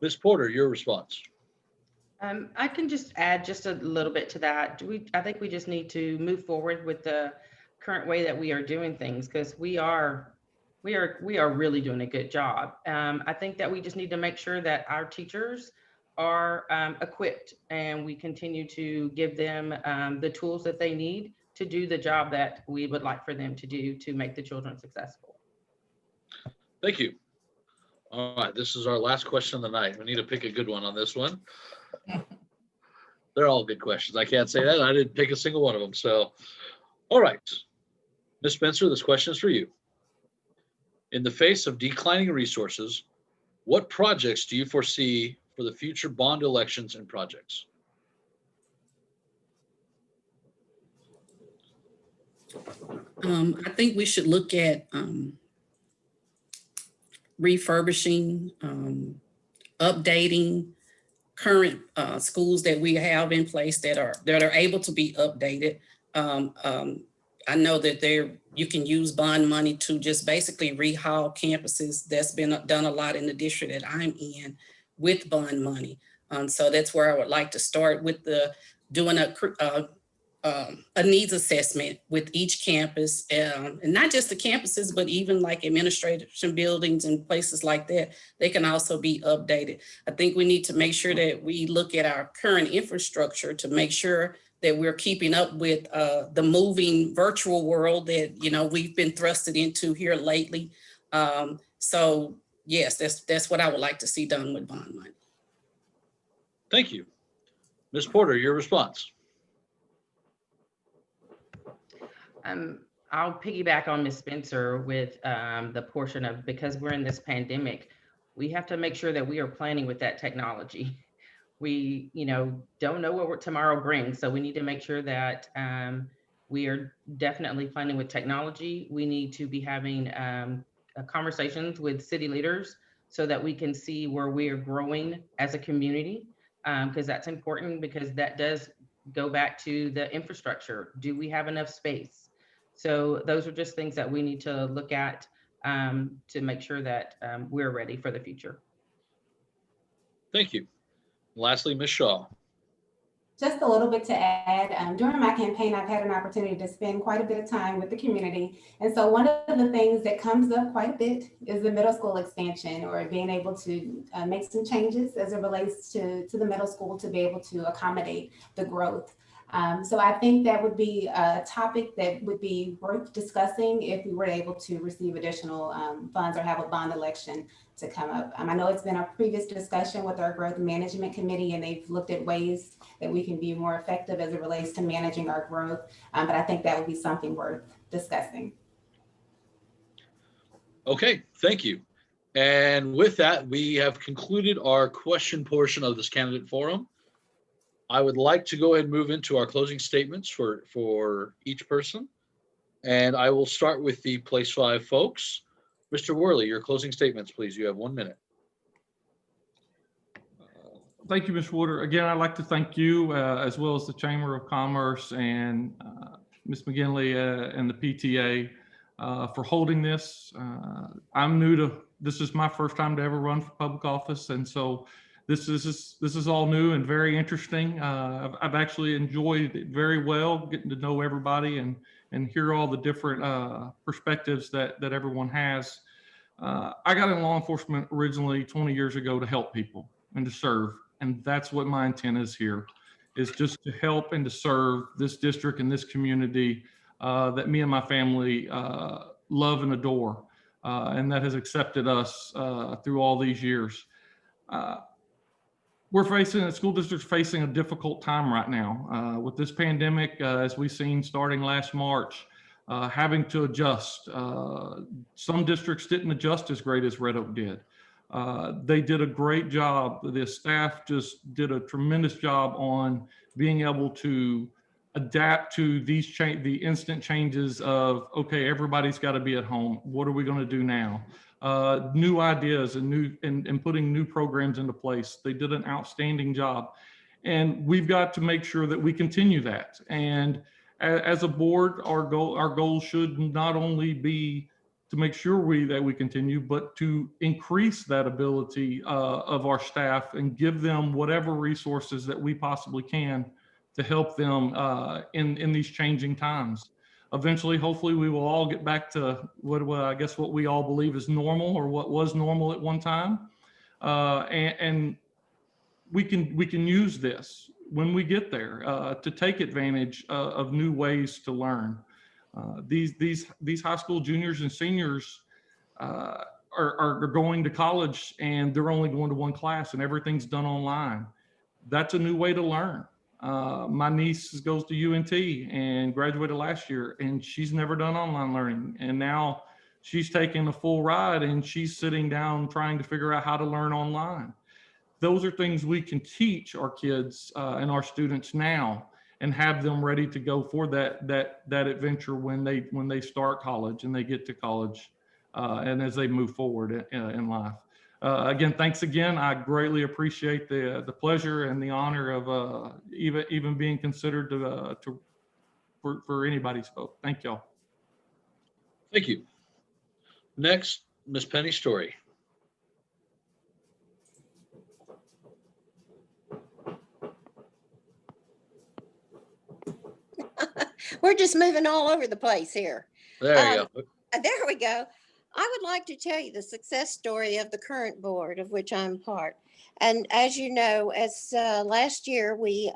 Ms. Porter, your response. I can just add just a little bit to that. I think we just need to move forward with the current way that we are doing things, because we are really doing a good job. I think that we just need to make sure that our teachers are equipped and we continue to give them the tools that they need to do the job that we would like for them to do to make the children successful. Thank you. All right, this is our last question of the night. We need to pick a good one on this one. They're all good questions. I can't say that. I didn't pick a single one of them. So, all right. Ms. Spencer, this question is for you. In the face of declining resources, what projects do you foresee for the future bond elections and projects? I think we should look at refurbishing, updating current schools that we have in place that are able to be updated. I know that you can use bond money to just basically rehaul campuses. That's been done a lot in the district that I'm in with bond money. So that's where I would like to start with doing a needs assessment with each campus, and not just the campuses, but even like administration buildings and places like that. They can also be updated. I think we need to make sure that we look at our current infrastructure to make sure that we're keeping up with the moving virtual world that, you know, we've been thrusted into here lately. So yes, that's what I would like to see done with bond money. Thank you. Ms. Porter, your response. I'll piggyback on Ms. Spencer with the portion of, because we're in this pandemic, we have to make sure that we are planning with that technology. We, you know, don't know what tomorrow brings. So we need to make sure that we are definitely planning with technology. We need to be having conversations with city leaders so that we can see where we are growing as a community, because that's important, because that does go back to the infrastructure. Do we have enough space? So those are just things that we need to look at to make sure that we're ready for the future. Thank you. Lastly, Ms. Shaw. Just a little bit to add, during my campaign, I've had an opportunity to spend quite a bit of time with the community. And so one of the things that comes up quite a bit is the middle school expansion, or being able to make some changes as it relates to the middle school to be able to accommodate the growth. So I think that would be a topic that would be worth discussing if we were able to receive additional funds or have a bond election to come up. I know it's been a previous discussion with our growth management committee, and they've looked at ways that we can be more effective as it relates to managing our growth. But I think that would be something worth discussing. Okay, thank you. And with that, we have concluded our question portion of this candidate forum. I would like to go ahead and move into our closing statements for each person. And I will start with the Place 5 folks. Mr. Worley, your closing statements, please. You have 1 minute. Thank you, Ms. Woodard. Again, I'd like to thank you as well as the Chamber of Commerce and Ms. McGinley and the PTA for holding this. I'm new to, this is my first time to ever run for public office. And so this is all new and very interesting. I've actually enjoyed it very well, getting to know everybody and hear all the different perspectives that everyone has. I got in law enforcement originally 20 years ago to help people and to serve. And that's what my intent is here, is just to help and to serve this district and this community that me and my family love and adore, and that has accepted us through all these years. The school district's facing a difficult time right now with this pandemic, as we've seen starting last March, having to adjust. Some districts didn't adjust as great as Red Oak did. They did a great job. The staff just did a tremendous job on being able to adapt to the instant changes of, okay, everybody's got to be at home. What are we going to do now? New ideas and putting new programs into place. They did an outstanding job. And we've got to make sure that we continue that. And as a board, our goal should not only be to make sure that we continue, but to increase that ability of our staff and give them whatever resources that we possibly can to help them in these changing times. Eventually, hopefully, we will all get back to what we all believe is normal, or what was normal at one time, and we can use this when we get there to take advantage of new ways to learn. These high school juniors and seniors are going to college, and they're only going to one class, and everything's done online. That's a new way to learn. My niece goes to UNT and graduated last year, and she's never done online learning. And now she's taking a full ride, and she's sitting down trying to figure out how to learn online. Those are things we can teach our kids and our students now, and have them ready to go for that adventure when they start college and they get to college, and as they move forward in life. Again, thanks again. I greatly appreciate the pleasure and the honor of even being considered for anybody's vote. Thank y'all. Thank you. Next, Ms. Penny Story. We're just moving all over the place here. There you go. There we go. I would like to tell you the success story of the current board of which I'm part. And as you know, as last year we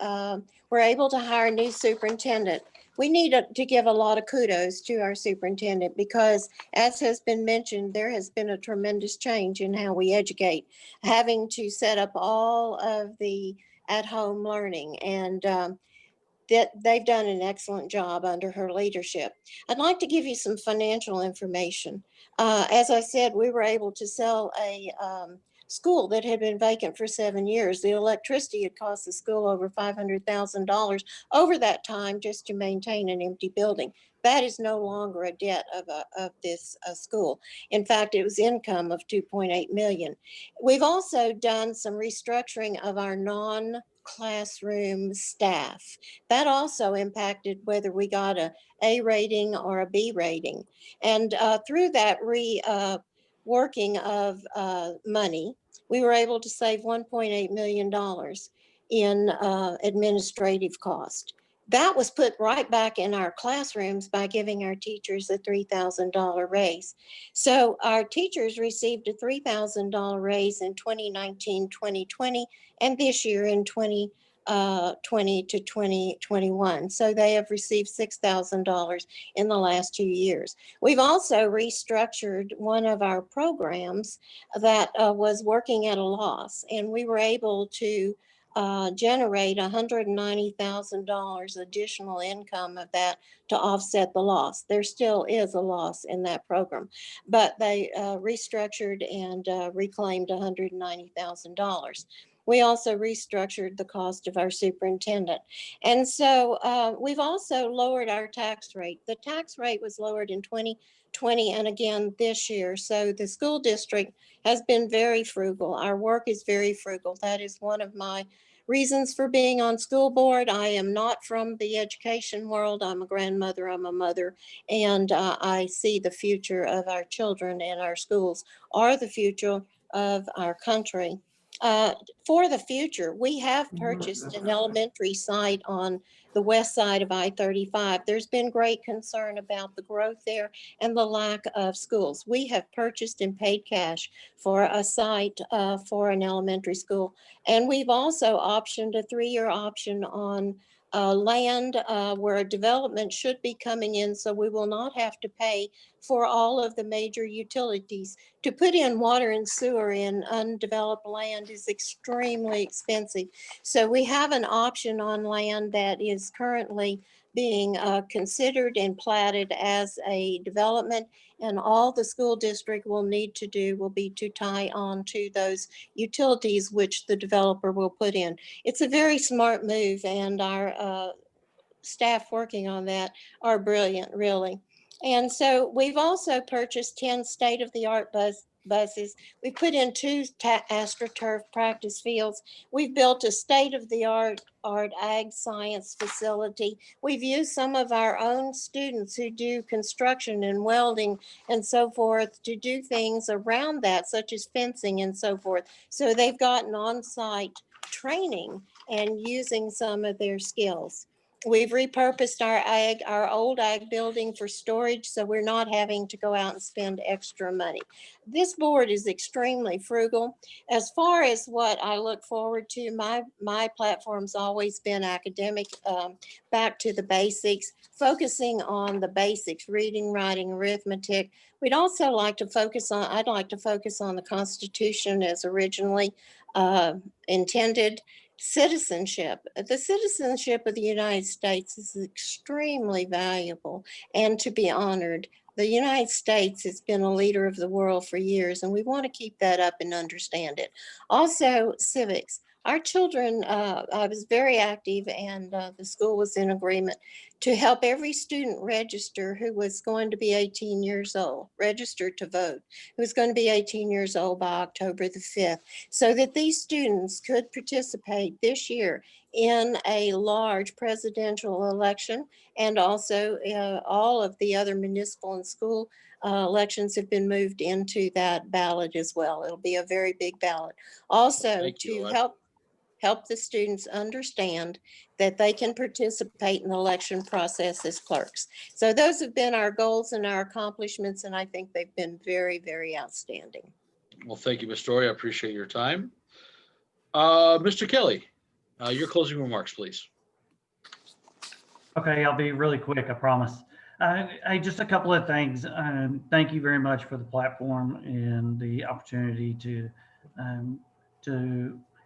were able to hire a new superintendent. We need to give a lot of kudos to our superintendent because, as has been mentioned, there has been a tremendous change in how we educate, having to set up all of the at-home learning, and that they've done an excellent job under her leadership. I'd like to give you some financial information. As I said, we were able to sell a school that had been vacant for 7 years. The electricity had cost the school over $500,000 over that time just to maintain an empty building. That is no longer a debt of this school. In fact, it was income of 2.8 million. We've also done some restructuring of our non-classroom staff. That also impacted whether we got A rating or a B rating. And through that working of money, we were able to save $1.8 million in administrative cost. That was put right back in our classrooms by giving our teachers a $3,000 raise. So our teachers received a $3,000 raise in 2019, 2020, and this year in 2020 to 2021. So they have received $6,000 in the last 2 years. We've also restructured one of our programs that was working at a loss, and we were able to generate $190,000 additional income of that to offset the loss. There still is a loss in that program, but they restructured and reclaimed $190,000. We also restructured the cost of our superintendent. And so we've also lowered our tax rate. The tax rate was lowered in 2020 and again this year. So the school district has been very frugal. Our work is very frugal. That is one of my reasons for being on school board. I am not from the education world. I'm a grandmother, I'm a mother, and I see the future of our children, and our schools are the future of our country. For the future, we have purchased an elementary site on the west side of I-35. There's been great concern about the growth there and the lack of schools. We have purchased and paid cash for a site for an elementary school. And we've also optioned a 3-year option on land where a development should be coming in, so we will not have to pay for all of the major utilities. To put in water and sewer in undeveloped land is extremely expensive. So we have an option on land that is currently being considered and platted as a development, and all the school district will need to do will be to tie on to those utilities which the developer will put in. It's a very smart move, and our staff working on that are brilliant, really. And so we've also purchased 10 state-of-the-art buses. We put in 2 AstroTurf practice fields. We've built a state-of-the-art ag science facility. We've used some of our own students who do construction and welding and so forth to do things around that, such as fencing and so forth. So they've gotten on-site training and using some of their skills. We've repurposed our old ag building for storage, so we're not having to go out and spend extra money. This board is extremely frugal. As far as what I look forward to, my platform's always been academic, back to the basics, focusing on the basics, reading, writing, arithmetic. I'd like to focus on the Constitution as originally intended. Citizenship. The citizenship of the United States is extremely valuable and to be honored. The United States has been a leader of the world for years, and we want to keep that up and understand it. Also, civics. Our children, I was very active, and the school was in agreement to help every student register who was going to be 18 years old, register to vote, who was going to be 18 years old by October the 5th, so that these students could participate this year in a large presidential election. And also all of the other municipal and school elections have been moved into that ballot as well. It'll be a very big ballot. Also, to help help the students understand that they can participate in the election process as clerks. So those have been our goals and our accomplishments, and I think they've been very, very outstanding. Well, thank you, Ms. Story. I appreciate your time. Mr. Kelly, your closing remarks, please. Okay, I'll be really quick, I promise. Just a couple of things. Thank you very much for the platform and the opportunity to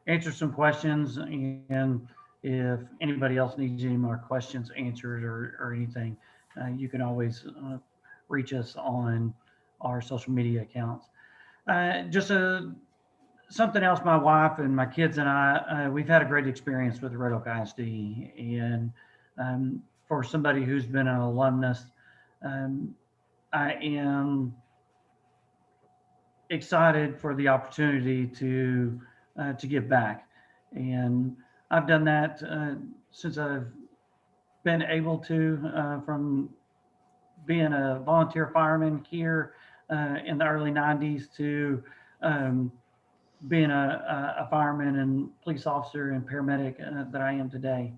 answer some questions. And if anybody else needs any more questions answered or anything, you can always reach us on our social media accounts. Something else, my wife and my kids and I, we've had a great experience with Red Oak ISD. And for somebody who's been an alumnus, I am excited for the opportunity to give back. And I've done that since I've been able to, from being a volunteer fireman here in the early 90s to being a fireman and police officer and paramedic that I am today.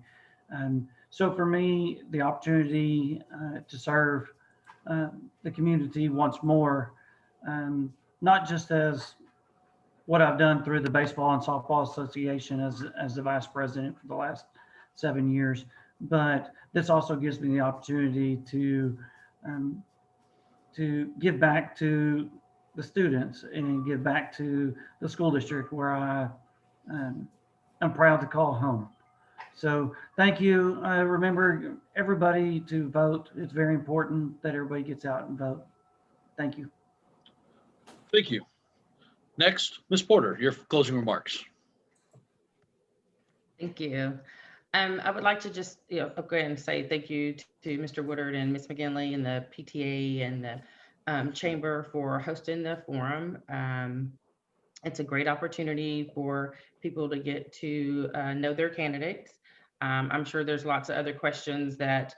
So for me, the opportunity to serve the community once more, not just as what I've done through the Baseball and Softball Association as the vice president for the last 7 years, but this also gives me the opportunity to give back to the students and give back to the school district where I'm proud to call home. So thank you. Remember everybody to vote. It's very important that everybody gets out and vote. Thank you. Thank you. Next, Ms. Porter, your closing remarks. Thank you. I would like to just go ahead and say thank you to Mr. Woodard and Ms. McGinley and the PTA and the Chamber for hosting the forum. It's a great opportunity for people to get to know their candidates. I'm sure there's lots of other questions that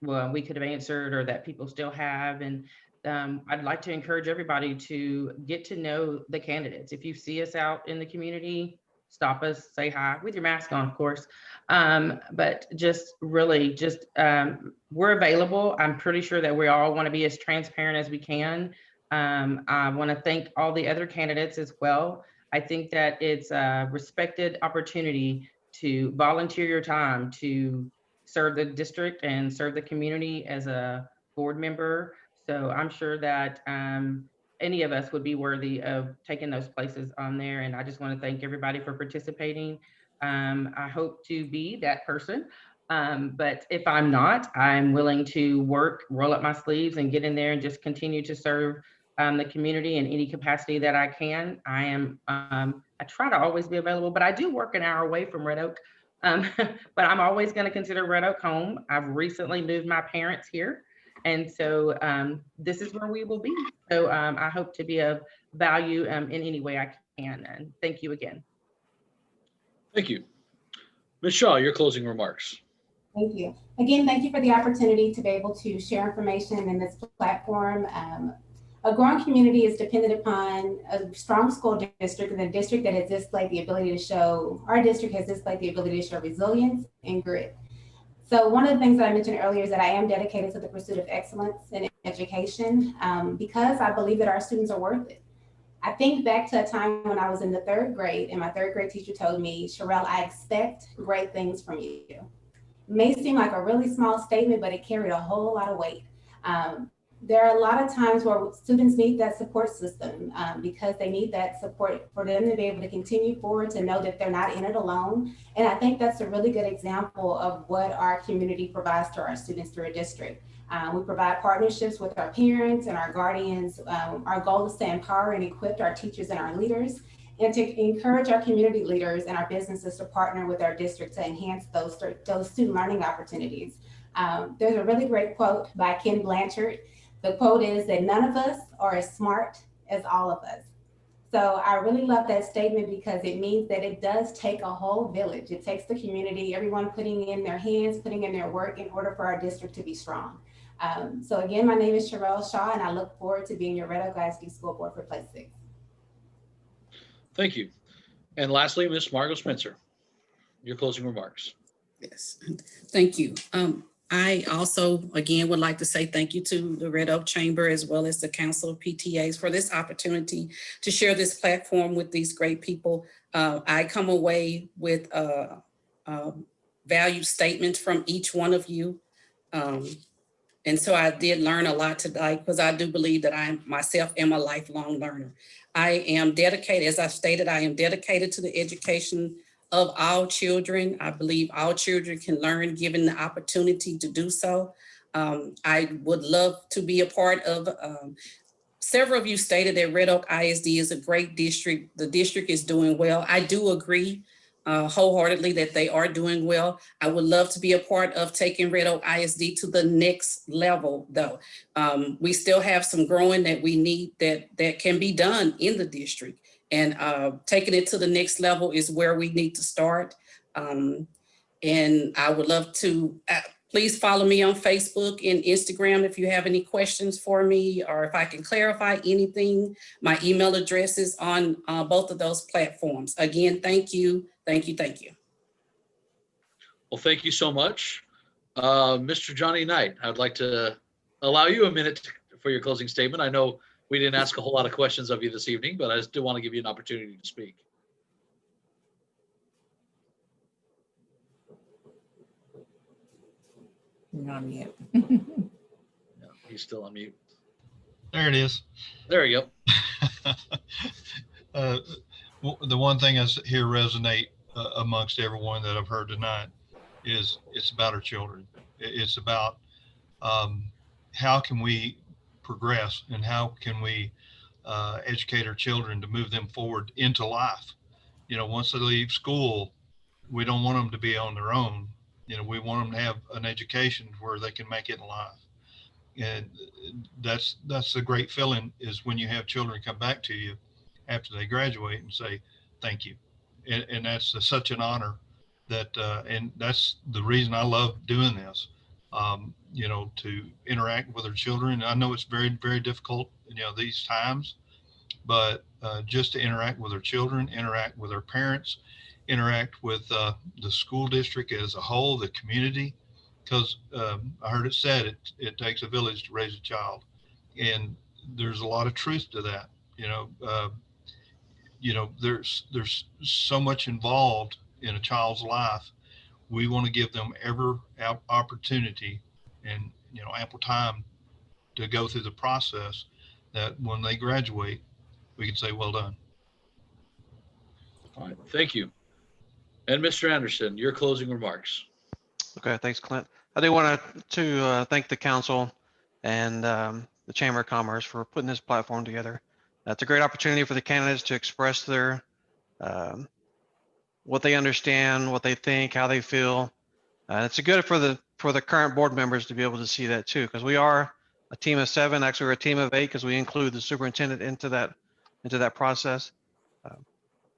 we could have answered or that people still have. And I'd like to encourage everybody to get to know the candidates. If you see us out in the community, stop us, say hi with your mask on, of course. But just really we're available. I'm pretty sure that we all want to be as transparent as we can. I want to thank all the other candidates as well. I think that it's a respected opportunity to volunteer your time to serve the district and serve the community as a board member. So I'm sure that any of us would be worthy of taking those places on there. And I just want to thank everybody for participating. I hope to be that person. But if I'm not, I'm willing to work, roll up my sleeves and get in there and just continue to serve the community in any capacity that I can. I try to always be available, but I do work an hour away from Red Oak. But I'm always going to consider Red Oak home. I've recently moved my parents here. And so this is where we will be. So I hope to be of value in any way I can. And thank you again. Thank you. Ms. Shaw, your closing remarks. Thank you. Again, thank you for the opportunity to be able to share information in this platform. A growing community is dependent upon a strong school district, and a district that has displayed the ability to show, our district has displayed the ability to show resilience and grit. So one of the things that I mentioned earlier is that I am dedicated to the pursuit of excellence in education because I believe that our students are worth it. I think back to a time when I was in the 3rd grade and my 3rd grade teacher told me, Sherelle, I expect great things from you. It may seem like a really small statement, but it carried a whole lot of weight. There are a lot of times where students need that support system because they need that support for them to be able to continue forward, to know that they're not in it alone. And I think that's a really good example of what our community provides to our students through a district. We provide partnerships with our parents and our guardians. Our goal is to empower and equip our teachers and our leaders, and to encourage our community leaders and our businesses to partner with our district to enhance those student learning opportunities. There's a really great quote by Ken Blanchard. The quote is that none of us are as smart as all of us. So I really love that statement because it means that it does take a whole village. It takes the community, everyone putting in their hands, putting in their work in order for our district to be strong. So again, my name is Sherelle Shaw, and I look forward to being your Red Oak ISD School Board for Place 6. Thank you. And lastly, Ms. Margot Spencer. your closing remarks. Yes, thank you. I also, again, would like to say thank you to the Red Oak Chamber as well as the Council of PTAs for this opportunity to share this platform with these great people. I come away with a value statement from each one of you. And so I did learn a lot tonight because I do believe that I myself am a lifelong learner. I am dedicated, as I stated, I am dedicated to the education of all children. I believe all children can learn given the opportunity to do so. I would love to be a part of, several of you stated that Red Oak ISD is a great district. The district is doing well. I do agree wholeheartedly that they are doing well. I would love to be a part of taking Red Oak ISD to the next level though. We still have some growing that we need that can be done in the district. And taking it to the next level is where we need to start. And I would love to, please follow me on Facebook and Instagram if you have any questions for me, or if I can clarify anything. My email address is on both of those platforms. Again, thank you, thank you, thank you. Well, thank you so much. Mr. Johnny Knight, I'd like to allow you a minute for your closing statement. I know we didn't ask a whole lot of questions of you this evening, but I still want to give you an opportunity to speak. You're on mute. No, he's still on mute. There it is. There you The one thing I hear resonate amongst everyone that I've heard tonight is it's about our children. It's about how can we progress and how can we educate our children to move them forward into life. You know, once they leave school, we don't want them to be on their own. You know, we want them to have an education where they can make it in life. And that's the great feeling, is when you have children come back to you after they graduate and say, thank you. And that's such an honor that, and that's the reason I love doing this, you know, to interact with our children. I know it's very, very difficult, you know, these times, but just to interact with our children, interact with our parents, interact with the school district as a whole, the community, because I heard it said it takes a village to raise a child, and there's a lot of truth to that. You know, there's so much involved in a child's life. We want to give them every opportunity and, you know, ample time to go through the process, that when they graduate, we can say, well done. All right, thank you. And Mr. Anderson, your closing remarks. Okay, thanks, Clint. I do want to thank the council and the Chamber of Commerce for putting this platform together. It's a great opportunity for the candidates to express their what they understand, what they think, how they feel. It's good for the current board members to be able to see that too, because we are a team of 7. Actually, we're a team of 8 because we include the superintendent into that process.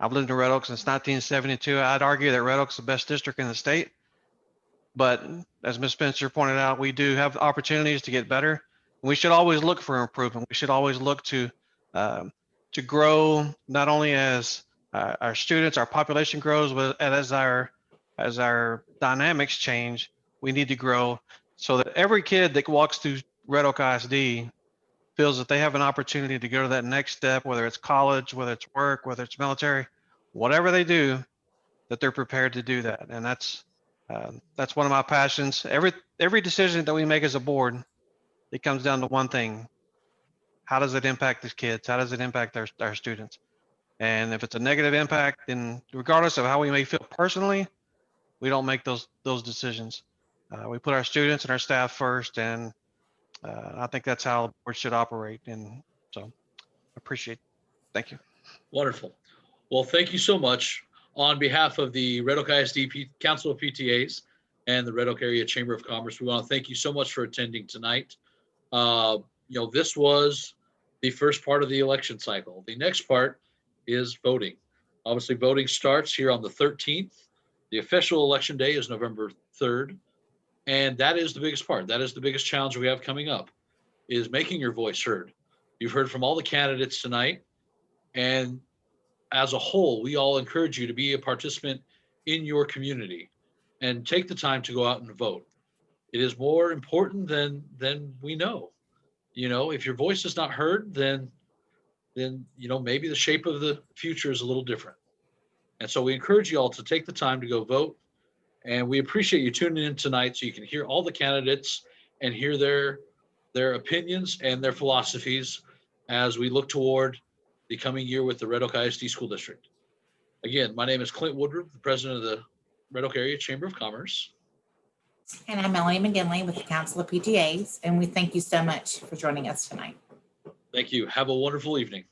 I've lived in Red Oak since 1972. I'd argue that Red Oak's the best district in the state. But as Ms. Spencer pointed out, we do have opportunities to get better. We should always look for improvement. We should always look to grow, not only as our students, our population grows, but as our dynamics change, we need to grow so that every kid that walks through Red Oak ISD feels that they have an opportunity to go to that next step, whether it's college, whether it's work, whether it's military, whatever they do, that they're prepared to do that. And that's one of my passions. Every decision that we make as a board, it comes down to one thing: how does it impact these kids? How does it impact our students? And if it's a negative impact, then regardless of how we may feel personally, we don't make those decisions. We put our students and our staff first, and I think that's how the board should operate. And so, appreciate it. Thank you. Wonderful. Well, thank you so much. On behalf of the Red Oak ISD Council of PTAs and the Red Oak Area Chamber of Commerce, we want to thank you so much for attending tonight. You know, this was the first part of the election cycle. The next part is voting. Obviously, voting starts here on the 13th. The official election day is November 3rd. And that is the biggest part. That is the biggest challenge we have coming up, is making your voice heard. You've heard from all the candidates tonight. And as a whole, we all encourage you to be a participant in your community and take the time to go out and vote. It is more important than we know. You know, if your voice is not heard, then you know, maybe the shape of the future is a little different. And so we encourage you all to take the time to go vote. And we appreciate you tuning in tonight so you can hear all the candidates and hear their opinions and their philosophies as we look toward the coming year with the Red Oak ISD School District. Again, my name is Clint Woodruff, the president of the Red Oak Area Chamber of Commerce. And I'm Melanie McGinley with the Council of PTAs, and we thank you so much for joining us tonight. Thank you. Have a wonderful evening.